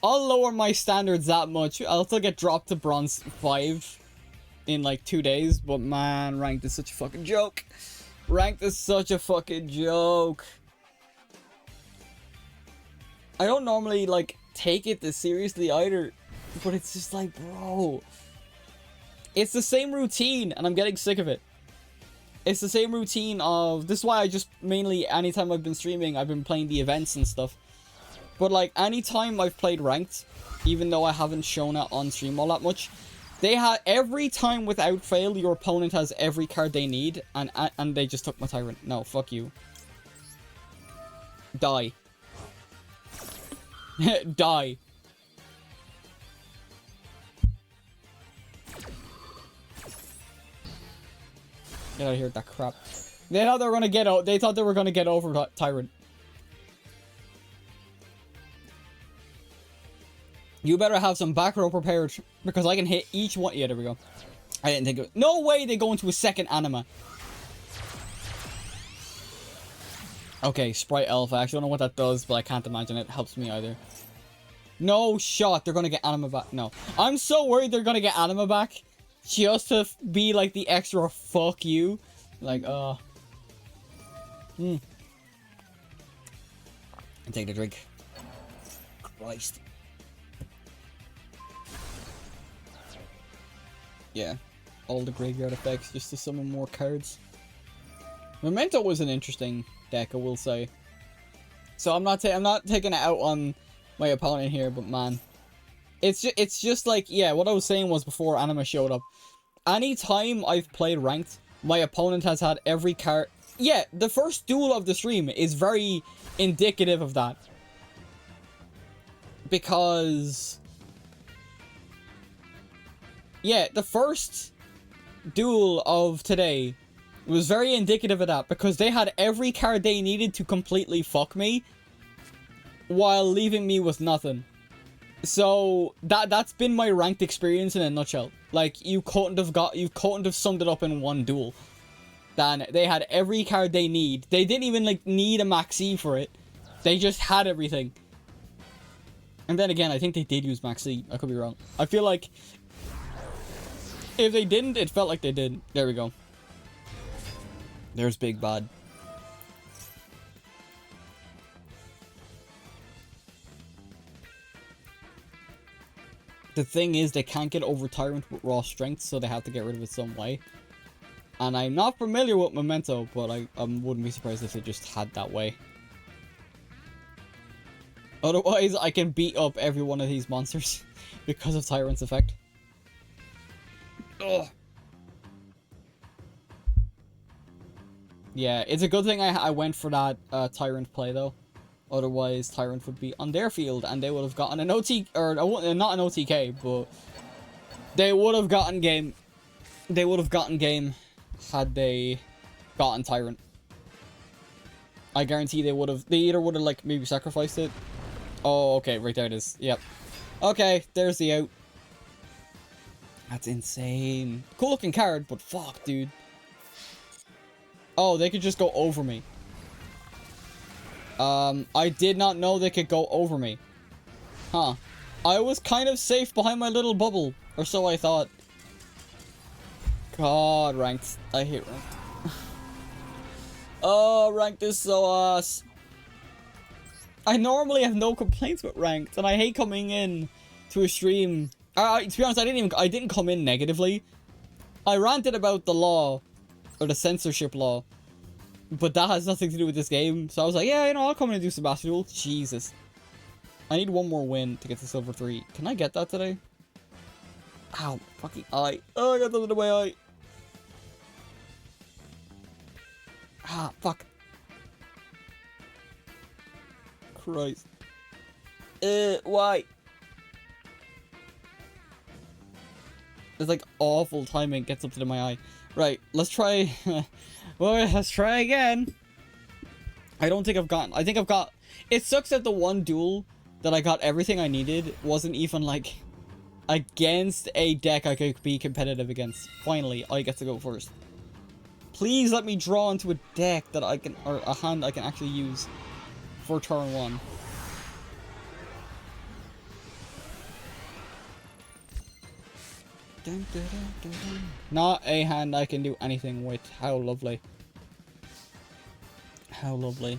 Speaker 1: I'll lower my standards that much. I'll still get dropped to Bronze 5 in like 2 days. But man, Ranked is such a fucking joke. Ranked is such a fucking joke. I don't normally like take it this seriously either. But it's just like, bro. It's the same routine and I'm getting sick of it. It's the same routine of... This is why I just mainly, anytime I've been streaming, I've been playing the events and stuff. But like, anytime I've played Ranked, even though I haven't shown it on stream all that much, they had... Every time without fail, your opponent has every card they need, and they just took my Tyrant. No, fuck you. Die. Die. Get out of here with that crap. They thought they were gonna get out. They thought they were gonna get over Tyrant. You better have some back row prepared because I can hit each one. Yeah, there we go. I didn't think of it. No way they go into a second anima. Okay, Sprite Elf. I actually don't know what that does, but I can't imagine it helps me either. No shot. They're gonna get Anima back. No. I'm so worried they're gonna get Anima back. Just to be like the extra fuck you. Like, Take the drink. Christ. Yeah. All the graveyard effects just to summon more cards. Memento was an interesting deck, I will say. So I'm not taking it out on my opponent here, but man, it's just like, yeah, what I was saying was before Anima showed up. Anytime I've played ranked, my opponent has had every card. Yeah, the first duel of the stream is very indicative of that. Because yeah, the first duel of today was very indicative of that, because they had every card they needed to completely fuck me while leaving me with nothing. So that's been my ranked experience in a nutshell. Like, you couldn't have summed it up in one duel. Dan, they had every card they need. They didn't even like need a Maxi for it. They just had everything. And then again, I think they did use Maxi. I could be wrong. I feel like if they didn't, it felt like they did. There we go. There's Big Bad. The thing is, they can't get over Tyrant with raw strength, so they have to get rid of it some way. And I'm not familiar with Memento, but I wouldn't be surprised if they just had that way. Otherwise, I can beat up every one of these monsters because of Tyrant's effect. Ugh. Yeah, it's a good thing I went for that Tyrant play, though. Otherwise, Tyrant would be on their field, and they would have gotten an OT... Or, not an OTK, but... They would have gotten game. They would have gotten game had they gotten Tyrant. I guarantee they would have... They either would have, like, maybe sacrificed it. Oh, okay, right there it is. Yep. Okay, there's the out. That's insane. Cool looking card, but fuck, dude. Oh, they could just go over me. I did not know they could go over me. Huh. I was kind of safe behind my little bubble. Or so I thought. God, ranked. I hate ranked. Oh, ranked is so ass. I normally have no complaints with ranked, and I hate coming in to a stream. To be honest, I didn't come in negatively. I ranted about the law, or the censorship law, but that has nothing to do with this game. So I was like, yeah, you know, I'll come in and do some Master Duel. Jesus. I need one more win to get to Silver 3. Can I get that today? Ow, fucking eye. Oh, I got something in my eye. Ah, fuck. Christ. Why? It's like awful timing gets up to my eye. Right, let's try. Well, let's try again. I don't think I've gotten. I think I've got. It sucks that the one duel that I got everything I needed wasn't even like against a deck I could be competitive against. Finally, I get to go first. Please let me draw into a deck that I can, or a hand I can actually use for turn 1. Dun, dun, dun, dun, dun. Not a hand I can do anything with. How lovely. How lovely.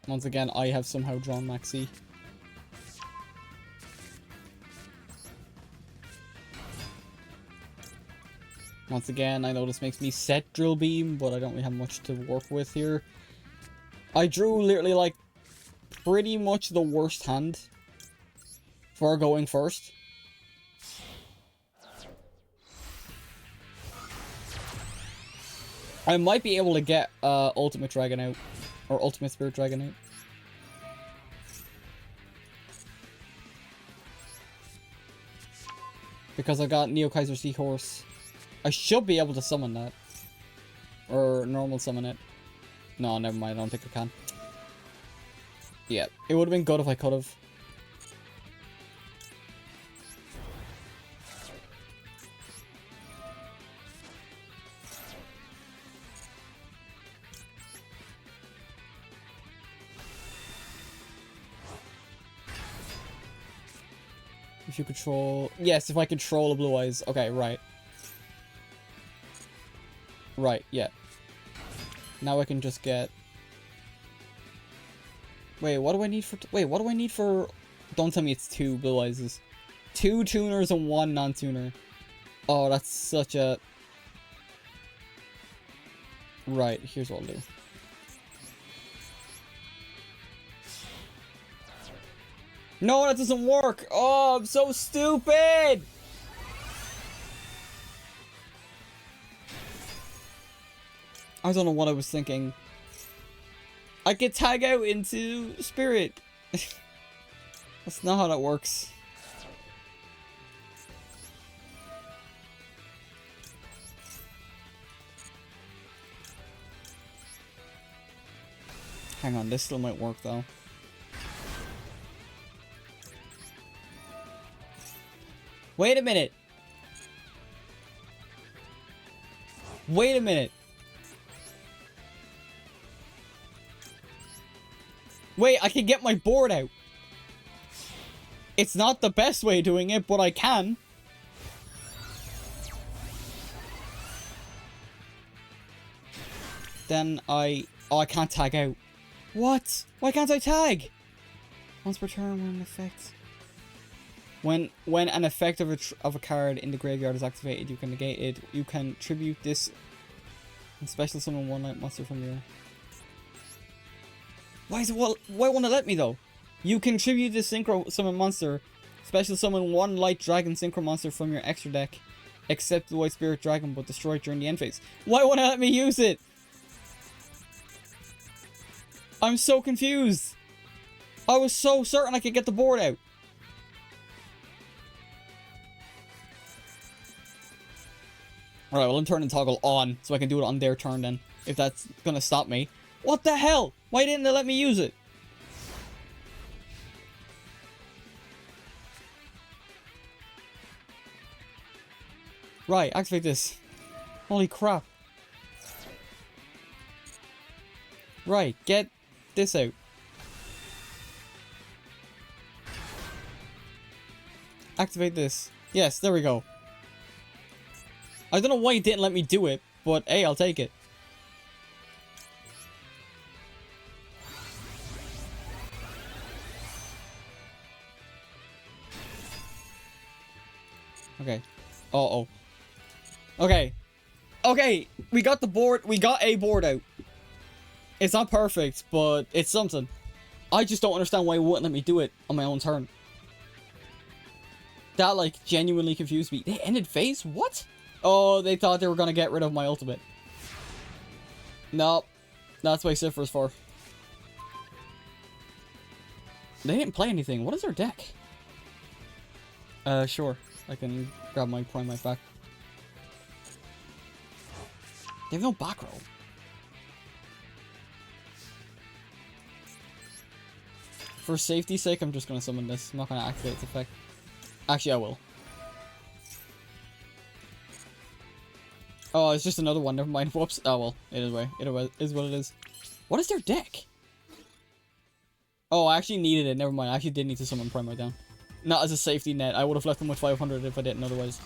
Speaker 1: Once again, I have somehow drawn Maxi. Once again, I know this makes me set Drill Beam, but I don't really have much to work with here. I drew literally like pretty much the worst hand for going first. I might be able to get Ultimate Dragon out, or Ultimate Spirit Dragon out. Because I got Neo Kaiser Seahorse. I should be able to summon that. Or normal summon it. No, never mind, I don't think I can. Yeah, it would have been good if I could have. If you control... Yes, if I control a Blue Eyes. Okay, right. Right, yeah. Now I can just get... Wait, what do I need for... Wait, what do I need for... Don't tell me it's 2 Blue Eyes. 2 tuners and 1 non-tuner. Oh, that's such a... Right, here's what I'll do. No, that doesn't work! Oh, I'm so stupid! I don't know what I was thinking. I could tag out into Spirit. That's not how that works. Hang on, this still might work though. Wait a minute. Wait a minute. Wait, I can get my board out. It's not the best way of doing it, but I can. Then I... Oh, I can't tag out. What? Why can't I tag? Once per turn, when an effect... When an effect of a card in the graveyard is activated, you can negate it. You can tribute this and special summon one light monster from your... Why won't it let me though? You can tribute this synchro summon monster, special summon one light dragon synchro monster from your extra deck, except the white spirit dragon, but destroy it during the end phase. Why won't it let me use it? I'm so confused. I was so certain I could get the board out. Alright, well, I'm turning toggle on, so I can do it on their turn then, if that's gonna stop me. What the hell? Why didn't they let me use it? Right, activate this. Holy crap. Right, get this out. Activate this. Yes, there we go. I don't know why it didn't let me do it, but hey, I'll take it. Okay. Uh-oh. Okay. Okay, we got the board. We got a board out. It's not perfect, but it's something. I just don't understand why it wouldn't let me do it on my own turn. That, like, genuinely confused me. They ended phase? What? Oh, they thought they were gonna get rid of my ultimate. Nope. That's what Cipher's for. They didn't play anything. What is their deck? Sure. I can grab my Primite back. They have no back row. For safety's sake, I'm just gonna summon this. I'm not gonna activate its effect. Actually, I will. Oh, it's just another one. Never mind. Whoops. Oh, well. It is what it is. What is their deck? Oh, I actually needed it. Never mind. I actually did need to summon Primite down. Not as a safety net. I would have left them with 500 if I didn't otherwise.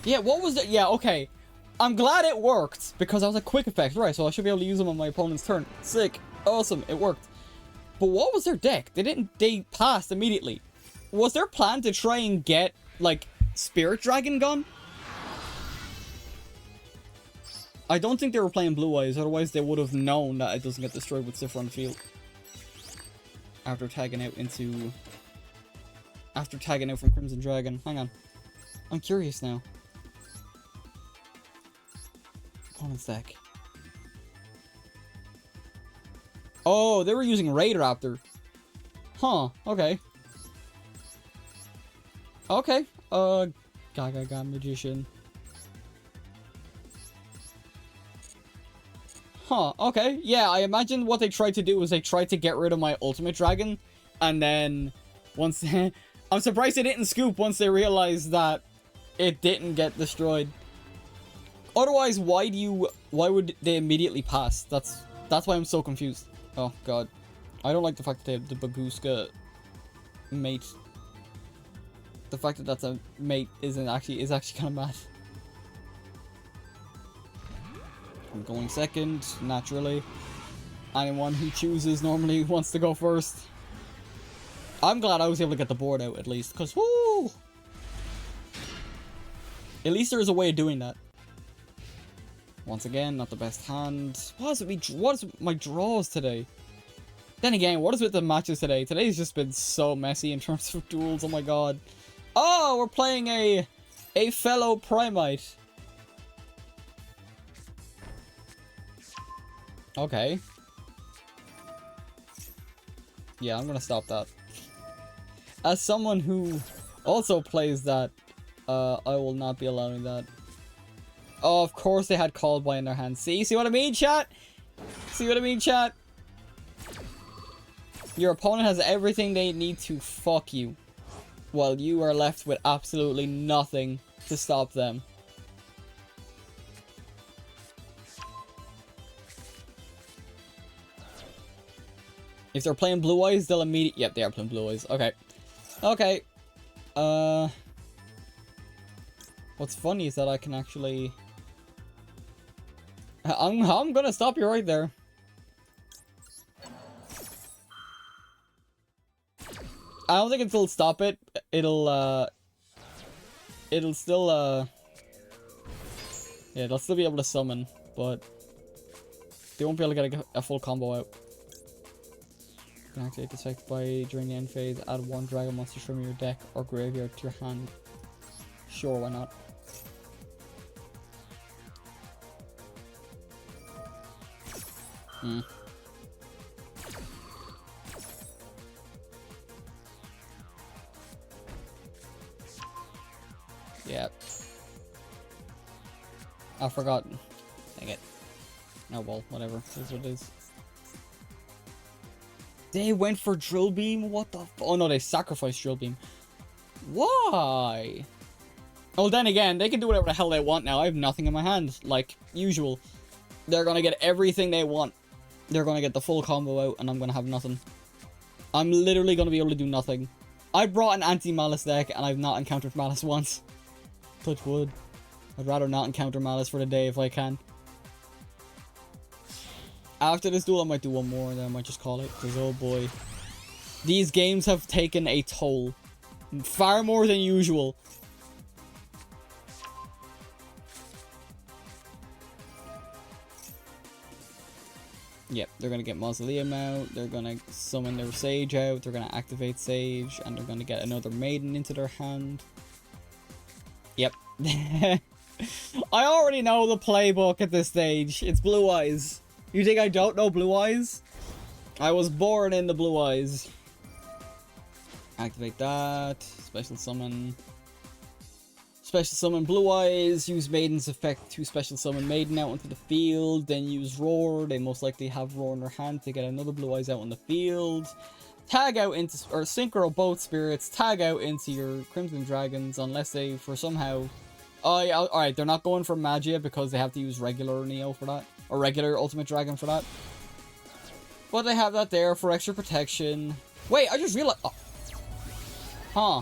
Speaker 1: Yeah, what was it? Yeah, okay. I'm glad it worked because that was a quick effect. Right, so I should be able to use them on my opponent's turn. Sick. Awesome. It worked. But what was their deck? They passed immediately. Was their plan to try and get, like, Spirit Dragon gone? I don't think they were playing Blue Eyes, otherwise they would have known that it doesn't get destroyed with Cipher on the field. After tagging out from Crimson Dragon. Hang on. I'm curious now. Opponent's deck. Oh, they were using Raid Raptor. Huh, okay. Okay. Gaga Magician. Huh, okay. Yeah, I imagine what they tried to do was they tried to get rid of my Ultimate Dragon. And then, once... I'm surprised they didn't scoop once they realized that it didn't get destroyed. Otherwise, why would they immediately pass? That's why I'm so confused. Oh god. I don't like the fact that they have the Babushka mate. The fact that that's a mate is actually kind of mad. I'm going second, naturally. Anyone who chooses normally wants to go first. I'm glad I was able to get the board out at least, because whoo! At least there is a way of doing that. Once again, not the best hand. What is my draws today? Then again, what is with the matches today? Today's just been so messy in terms of duels, oh my god. Oh, we're playing a fellow Primate. Okay. Yeah, I'm gonna stop that. As someone who also plays that, I will not be allowing that. Oh, of course they had called by in their hands. See what I mean, chat? See what I mean, chat? Your opponent has everything they need to fuck you, while you are left with absolutely nothing to stop them. If they're playing Blue Eyes, they'll immediately... Yep, they are playing Blue Eyes. Okay. Okay. What's funny is that I can actually... I'm gonna stop you right there. I don't think it'll stop it. It'll still, yeah, they'll still be able to summon, but they won't be able to get a full combo out. You can activate this effect by, during the end phase, add one dragon monster from your deck or graveyard to your hand. Sure, why not? Hmm. Yep. I forgot. Dang it. Oh well, whatever. It is what it is. They went for Drill Beam? What the f- Oh no, they sacrificed Drill Beam. Why? Oh, then again, they can do whatever the hell they want now. I have nothing in my hand. Like usual. They're gonna get everything they want. They're gonna get the full combo out, and I'm gonna have nothing. I'm literally gonna be able to do nothing. I brought an anti-Malice deck, and I've not encountered Malice once. Touch wood. I'd rather not encounter Malice for the day if I can. After this duel, I might do one more, and then I might just call it. Because, oh boy. These games have taken a toll. Far more than usual. Yep, they're going to get Mausoleum out, they're going to summon their Sage out, they're going to activate Sage, and they're going to get another Maiden into their hand. Yep. I already know the playbook at this stage. It's Blue Eyes. You think I don't know Blue Eyes? I was born in the Blue Eyes. Activate that. Special summon. Special summon Blue Eyes, use Maiden's effect to special summon Maiden out onto the field, then use Roar. They most likely have Roar in their hand to get another Blue Eyes out on the field. Tag out into, or synchro both spirits, tag out into your Crimson Dragons unless they, for somehow... Oh yeah, alright, they're not going for Magia because they have to use regular Neo for that, or regular Ultimate Dragon for that. But they have that there for extra protection. Wait, I just realized... Oh. Huh.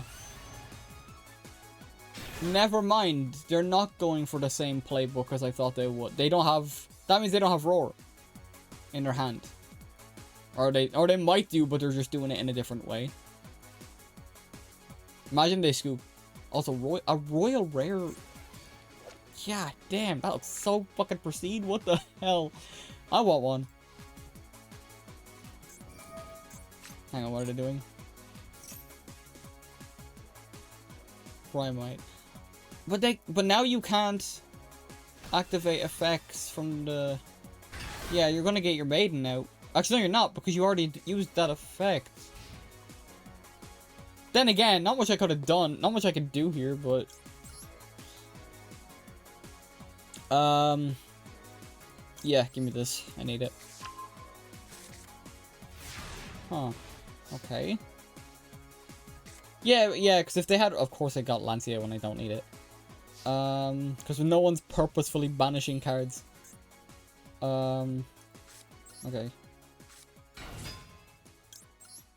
Speaker 1: Never mind, they're not going for the same playbook as I thought they would. They don't have... That means they don't have Roar in their hand. Or they might do, but they're just doing it in a different way. Imagine they scoop. Also, a Royal Rare... Yeah, damn, that looks so fucking pristine. What the hell? I want one. Hang on, what are they doing? Primate. But now you can't activate effects from the... Yeah, you're gonna get your Maiden out. Actually, no, you're not, because you already used that effect. Then again, not much I could have done. Not much I could do here, but... Yeah, give me this. I need it. Huh. Okay. Yeah, because if they had... Of course I got Lancia when I don't need it. Because no one's purposefully banishing cards. Okay.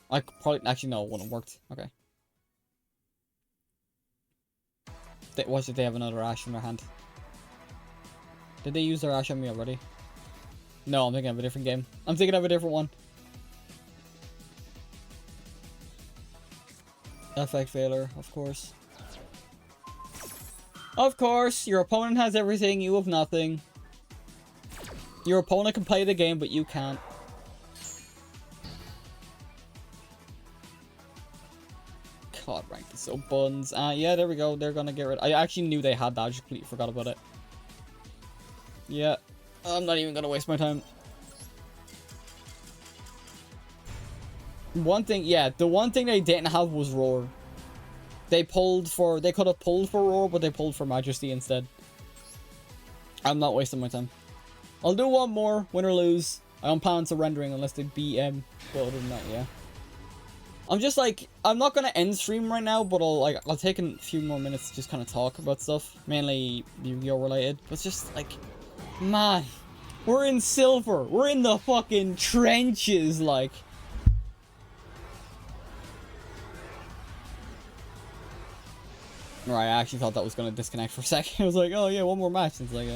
Speaker 1: I could probably... Actually, no, it wouldn't have worked. Okay. Why should they have another Ash in their hand? Did they use their Ash on me already? No, I'm thinking of a different game. I'm thinking of a different one. Effect failure, of course. Of course, your opponent has everything, you have nothing. Your opponent can play the game, but you can't. God, ranked is so buns. Yeah, there we go. They're gonna get rid. I actually knew they had that. I just completely forgot about it. Yeah. I'm not even gonna waste my time. One thing, yeah, the one thing they didn't have was Roar. They could have pulled for Roar, but they pulled for Majesty instead. I'm not wasting my time. I'll do one more, win or lose. I don't plan on surrendering unless they BM. But other than that, yeah. I'm just like, I'm not gonna end stream right now, but I'll take a few more minutes to just kind of talk about stuff, mainly Yu-Gi-Oh related. But it's just like, man, we're in silver. We're in the fucking trenches, like. Right, I actually thought that was gonna disconnect for a second. I was like, oh yeah, one more match. It's like,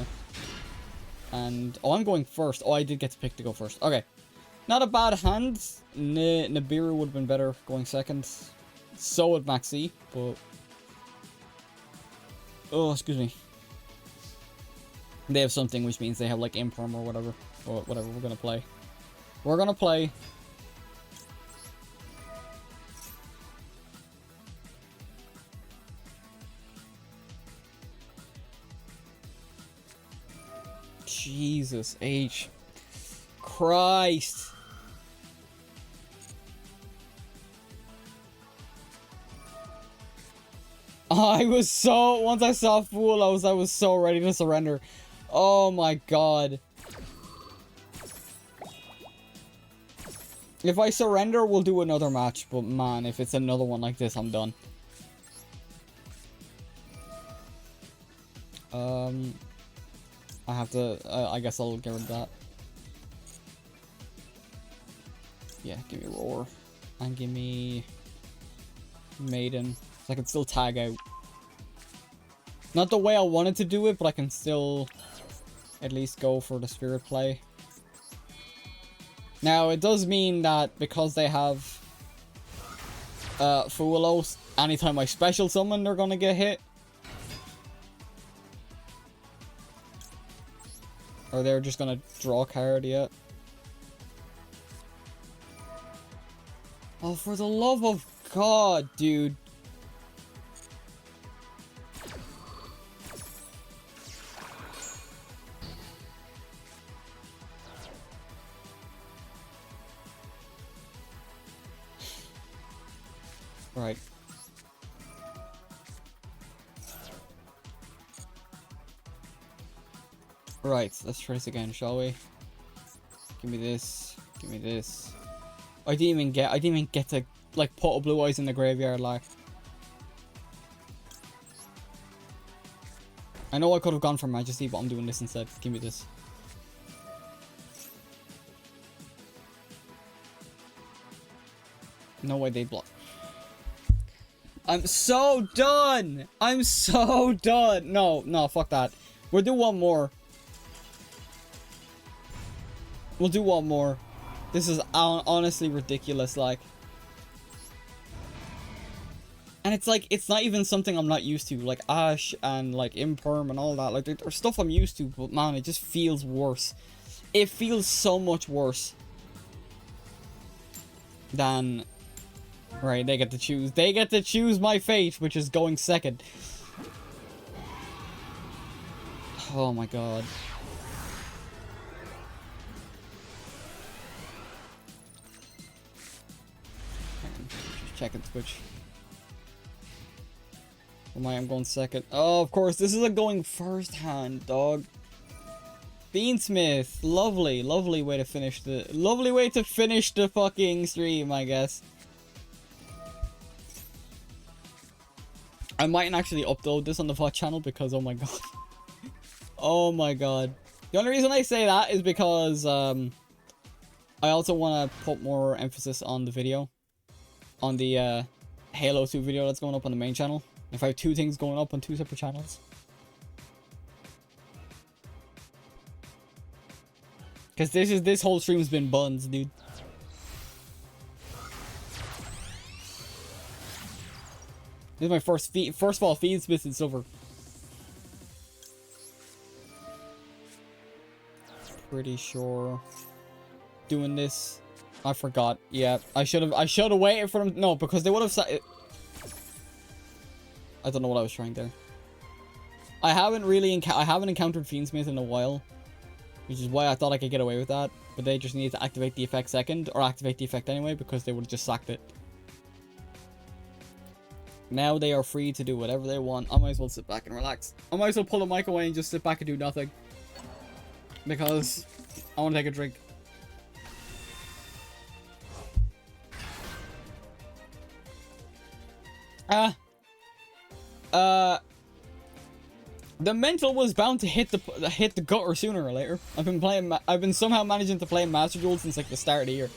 Speaker 1: and oh, I'm going first. Oh, I did get to pick to go first. Okay. Not a bad hand. Nibiru would have been better going second. So would Maxi, but... Oh, excuse me. They have something, which means they have, like, Imperm or whatever. Or whatever, we're gonna play. We're gonna play. Jesus H. Christ. I was so... Once I saw Fool, I was so ready to surrender. Oh my god. If I surrender, we'll do another match. But man, if it's another one like this, I'm done. I have to... I guess I'll get rid of that. Yeah, give me Roar. And give me... Maiden. So I can still tag out. Not the way I wanted to do it, but I can still... at least go for the Spirit play. Now, it does mean that because they have... Fuelos, anytime I special summon, they're gonna get hit. Or they're just gonna draw a card, yeah. Oh, for the love of God, dude. Right. Right, let's try this again, shall we? Give me this. Give me this. I didn't even get to, like, put a Blue Eyes in the graveyard, like. I know I could have gone for Majesty, but I'm doing this instead. Give me this. No way they block. I'm so done! I'm so done! No, fuck that. We'll do one more. We'll do one more. This is honestly ridiculous, like. And it's like, it's not even something I'm not used to. Like Ash and like Imperm and all that. Like, there's stuff I'm used to, but man, it just feels worse. It feels so much worse than... Right, they get to choose. They get to choose my fate, which is going second. Oh my god. Just checking Twitch. Oh I'm going second. Oh, of course, this is a going first hand, dog. Beansmith, lovely, lovely way to finish the fucking stream, I guess. I mightn't actually upload this on the VOD channel because, oh my god. Oh my god. The only reason I say that is because, I also want to put more emphasis on the video. On the, Halo 2 video that's going up on the main channel. If I have 2 things going up on 2 separate channels. Because this whole stream's been buns, dude. This is my first of all, Feed Smith and Silver. Pretty sure. Doing this. I forgot. Yeah, I should have waited for them. No, because they would have said. I don't know what I was trying there. I haven't encountered Fiendsmith in a while, which is why I thought I could get away with that. But they just need to activate the effect second, or activate the effect anyway, because they would have just sacked it. Now they are free to do whatever they want. I might as well sit back and relax. I might as well pull the mic away and just sit back and do nothing. Because I want to take a drink. The mental was bound to hit the gutter sooner or later. I've been somehow managing to play Master Duel since like the start of the year.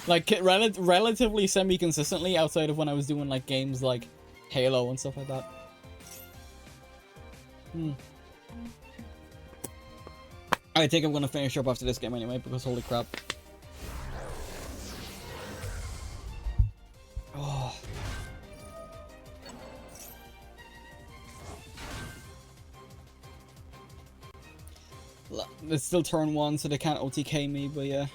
Speaker 1: Like relatively semi-consistently outside of when I was doing like games like Halo and stuff like that. I think I'm gonna finish up after this game anyway, because holy crap. Oh. It's still turn 1, so they can't OTK me, but yeah.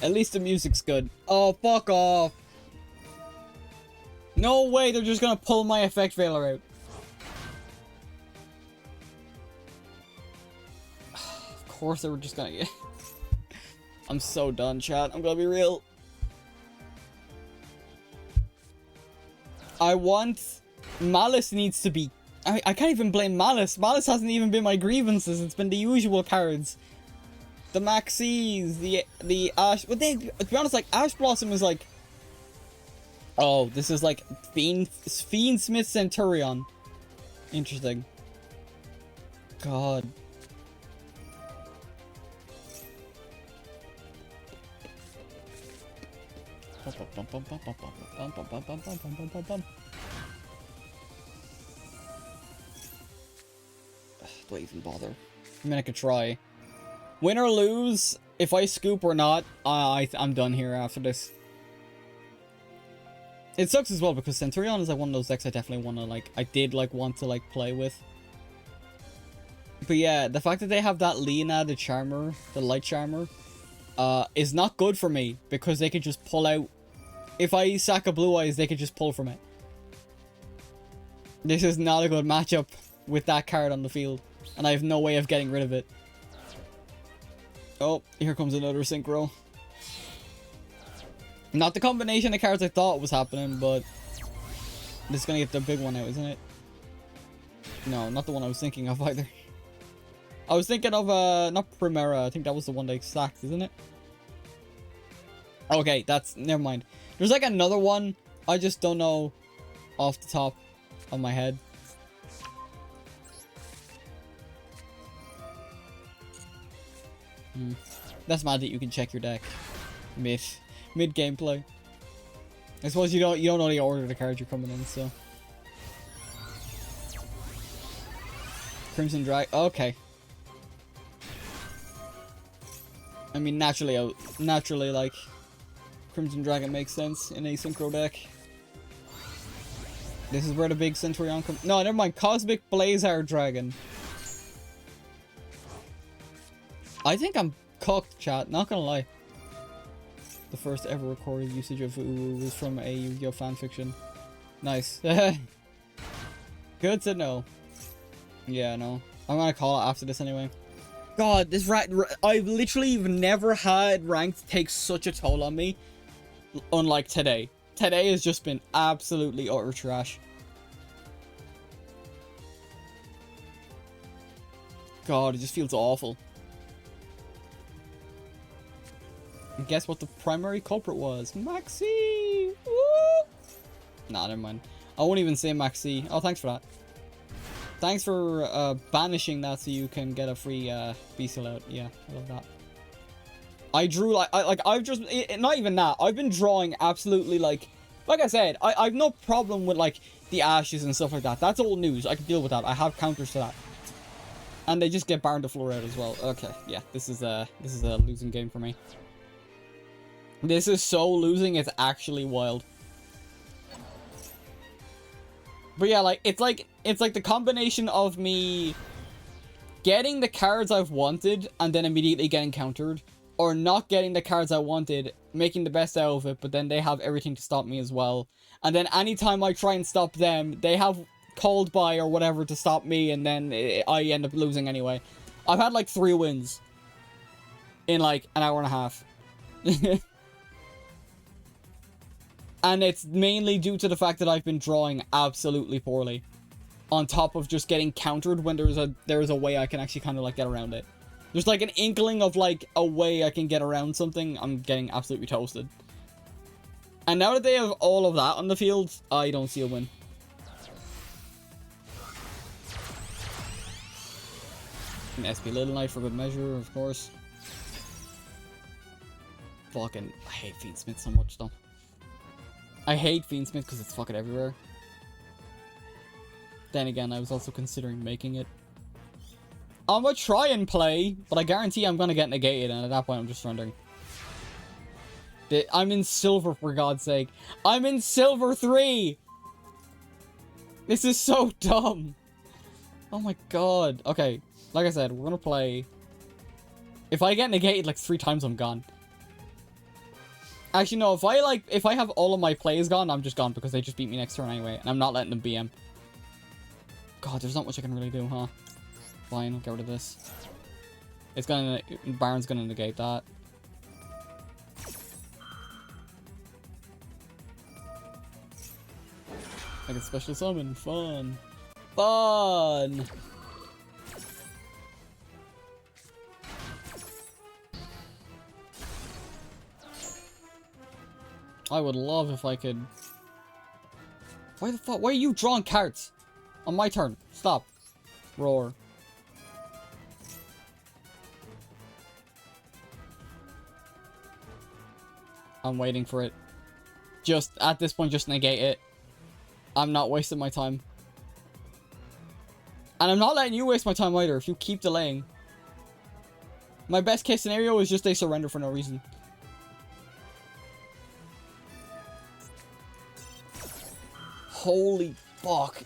Speaker 1: At least the music's good. Oh, fuck off. No way, they're just gonna pull my effect veiler out. Of course they were just gonna get... I'm so done, chat. I'm gonna be real. I want... Malice needs to be... I can't even blame Malice. Malice hasn't even been my grievances. It's been the usual cards. The Maxis, the Ash... But they, to be honest, like, Ash Blossom is like... Oh, this is like Fiendsmith Centurion. Interesting. God. Do I even bother? I mean, I could try. Win or lose, if I scoop or not, I'm done here after this. It sucks as well because Centurion is like one of those decks I definitely want to like, want to play with. But yeah, the fact that they have that Lena, the Charmer, the Light Charmer, is not good for me because they could just pull out. If I sack a Blue Eyes, they could just pull from it. This is not a good matchup with that card on the field, and I have no way of getting rid of it. Oh, here comes another Synchro. Not the combination of cards I thought was happening, but this is gonna get the big one out, isn't it? No, not the one I was thinking of either. I was thinking of, not Primera. I think that was the one they sacked, isn't it? Okay, never mind. There's like another one. I just don't know off the top of my head. That's mad that you can check your deck mid gameplay. I suppose you don't know the order of the cards you're coming in, so. Crimson Drag. Okay. I mean, naturally, like, Crimson Dragon makes sense in a Synchro deck. This is where the big Centurion comes. No, never mind. Cosmic Blazar Dragon. I think I'm cooked, chat. Not gonna lie. The first ever recorded usage of Uwu was from a Yu-Gi-Oh fanfiction. Nice. Good to know. Yeah, no. I'm gonna call it after this anyway. God, this I've literally never had ranked take such a toll on me. Unlike today. Today has just been absolutely utter trash. God, it just feels awful. And guess what the primary culprit was? Maxi! Woo! Nah, never mind. I won't even say Maxi. Oh, thanks for that. Thanks for banishing that so you can get a free beasel out. Yeah, I love that. I drew like I've just not even that. I've been drawing absolutely like I said, I've no problem with like the ashes and stuff like that. That's old news. I can deal with that. I have counters to that. And they just get Baron de Fleur out as well. Okay, yeah, this is a losing game for me. This is so losing, it's actually wild. But yeah, like it's like the combination of me getting the cards I've wanted and then immediately getting countered, or not getting the cards I wanted, making the best out of it, but then they have everything to stop me as well. And then anytime I try and stop them, they have called by or whatever to stop me, and then I end up losing anyway. I've had like 3 wins in like an hour and a half. And it's mainly due to the fact that I've been drawing absolutely poorly, on top of just getting countered when there's a way I can actually kind of like get around it. There's like an inkling of like a way I can get around something. I'm getting absolutely toasted. And now that they have all of that on the field, I don't see a win. An SP Little Knight for good measure, of course. Fucking, I hate Fiendsmith so much though. I hate Fiendsmith because it's fucking everywhere. Then again, I was also considering making it. I'm gonna try and play, but I guarantee I'm gonna get negated, and at that point I'm just surrendering. I'm in silver, for God's sake. I'm in silver 3! This is so dumb. Oh my god. Okay, like I said, we're gonna play. If I get negated like 3 times, I'm gone. Actually, no, if I have all of my plays gone, I'm just gone because they just beat me next turn anyway, and I'm not letting them BM. God, there's not much I can really do, huh? Fine, I'll get rid of this. It's gonna... Baron's gonna negate that. Like a special summon. Fun. Fun! I would love if I could... Why the fuck? Why are you drawing cards? On my turn. Stop. Roar. I'm waiting for it. Just, at this point, just negate it. I'm not wasting my time. And I'm not letting you waste my time either if you keep delaying. My best case scenario is just they surrender for no reason. Holy fuck.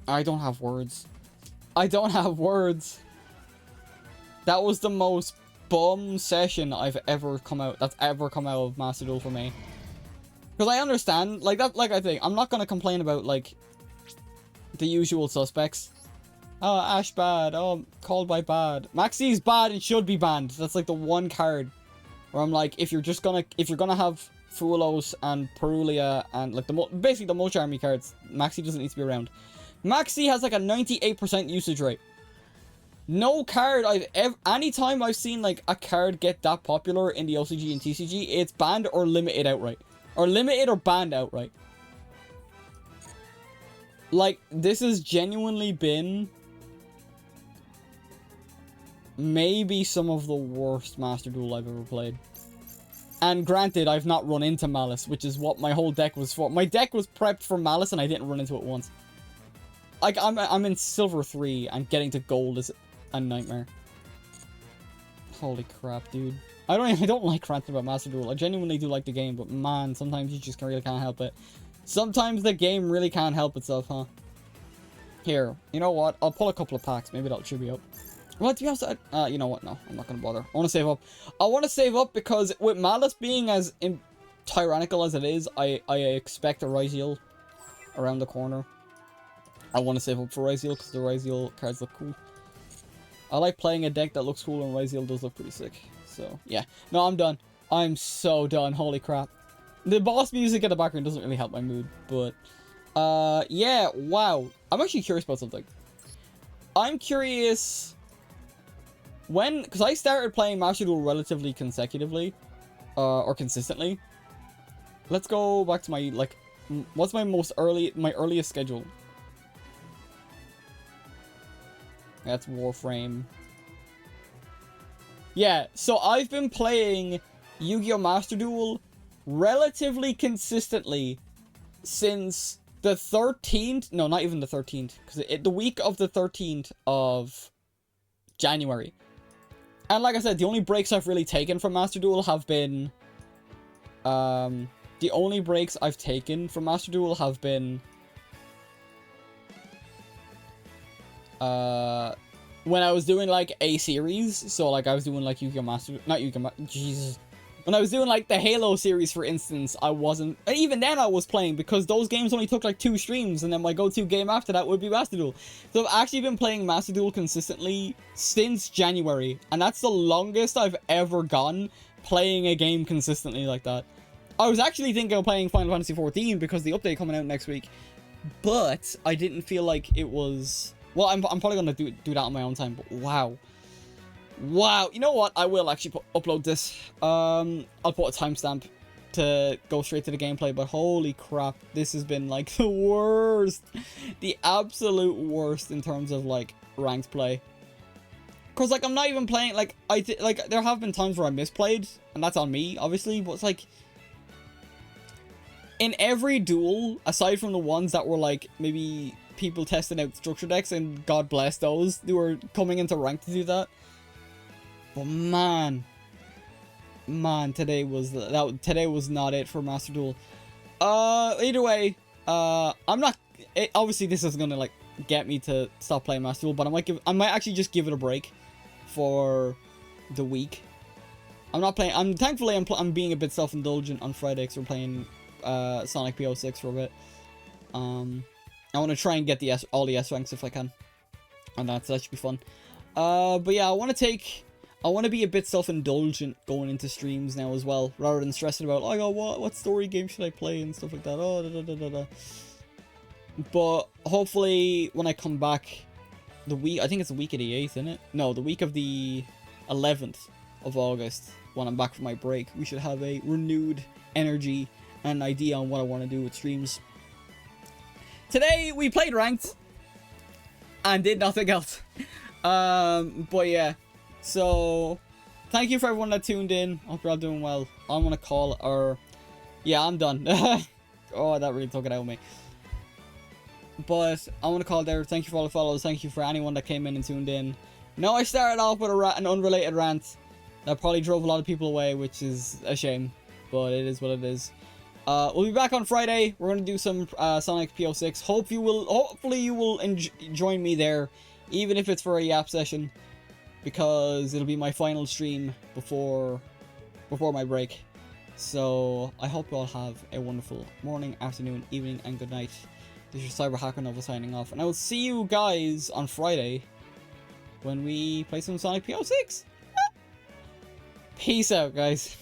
Speaker 1: I don't have words. I don't have words. That was the most bum session I've ever come out. That's ever come out of Master Duel for me. Because I understand, like that. Like I think I'm not gonna complain about like the usual suspects. Oh, Ash bad. Oh, called by bad. Maxi's bad and should be banned. That's like the one card where I'm like, if you're gonna have Fulos and Perulia and like basically the Mulch Army cards, Maxi doesn't need to be around. Maxi has like a 98% usage rate. No card anytime I've seen like a card get that popular in the OCG and TCG, it's banned or limited outright. Or limited or banned outright. Like, this has genuinely been maybe some of the worst Master Duel I've ever played. And granted, I've not run into Malice, which is what my whole deck was for. My deck was prepped for Malice and I didn't run into it once. Like, I'm in Silver 3 and getting to Gold is a nightmare. Holy crap, dude. I don't like ranting about Master Duel. I genuinely do like the game, but man, sometimes you just really can't help it. Sometimes the game really can't help itself, huh? Here, you know what? I'll pull a couple of packs. Maybe that'll cheer me up. Well, to be honest, you know what? No, I'm not gonna bother. I want to save up. I want to save up because with Malice being as tyrannical as it is, I expect a Ryziel around the corner. I want to save up for Ryziel because the Ryziel cards look cool. I like playing a deck that looks cool, and Ryziel does look pretty sick. So, yeah. No, I'm done. I'm so done. Holy crap. The boss music in the background doesn't really help my mood, but yeah, wow. I'm actually curious about something. I'm curious when, because I started playing Master Duel relatively consecutively, or consistently. Let's go back to my, like, what's my earliest schedule? That's Warframe. Yeah, so I've been playing Yu-Gi-Oh! Master Duel relatively consistently since the 13th, no, not even the 13th, because the week of the 13th of January. And like I said, the only breaks I've really taken from Master Duel have been, the only breaks I've taken from Master Duel have been, when I was doing, like, a series. So, like, I was doing, like, Yu-Gi-Oh! Master... Not Yu-Gi-Oh! Jesus. When I was doing, like, the Halo series, for instance, I wasn't... Even then I was playing, because those games only took, like, 2 streams, and then my go-to game after that would be Master Duel. So I've actually been playing Master Duel consistently since January, and that's the longest I've ever gone playing a game consistently like that. I was actually thinking of playing Final Fantasy XIV because the update coming out next week, but I didn't feel like it was... Well, I'm probably gonna do that on my own time, but wow. Wow, you know what? I will actually upload this. I'll put a timestamp to go straight to the gameplay, but holy crap, this has been, like, the worst. The absolute worst in terms of, like, ranked play. Because, like, I'm not even playing, like, there have been times where I misplayed, and that's on me, obviously, but it's like... In every duel, aside from the ones that were, like, maybe... people testing out structure decks, and God bless those who were coming into rank to do that. But man, today was not it for Master Duel. Either way, I'm not. Obviously, this is gonna, like, get me to stop playing Master Duel, but I might actually just give it a break for the week. I'm not playing. Thankfully I'm being a bit self-indulgent on Friday because we're playing Sonic PO6 for a bit. I want to try and get all the S ranks if I can. And that should be fun. But yeah, I want to be a bit self-indulgent going into streams now as well, rather than stressing about, oh, what story game should I play and stuff like that. Oh, da, da, da, da, da. But hopefully when I come back I think it's the week of the 8th, isn't it? No, the week of the 11th of August, when I'm back from my break, we should have a renewed energy and an idea on what I want to do with streams. Today, we played Ranked, and did nothing else. But yeah, so, thank you for everyone that tuned in. Hope you're all doing well. I'm gonna call our... Yeah, I'm done. Oh, that really took it out of me. But, I want to call it there. Thank you for all the follows. Thank you for anyone that came in and tuned in. Now, I started off with an unrelated rant that probably drove a lot of people away, which is a shame. But it is what it is. We'll be back on Friday. We're going to do some Sonic PO6. Hopefully you will join me there, even if it's for a yap session, because it'll be my final stream before my break. So I hope you all have a wonderful morning, afternoon, evening, and good night. This is your Cyber Hacker Nova signing off, and I will see you guys on Friday when we play some Sonic PO6. Peace out, guys.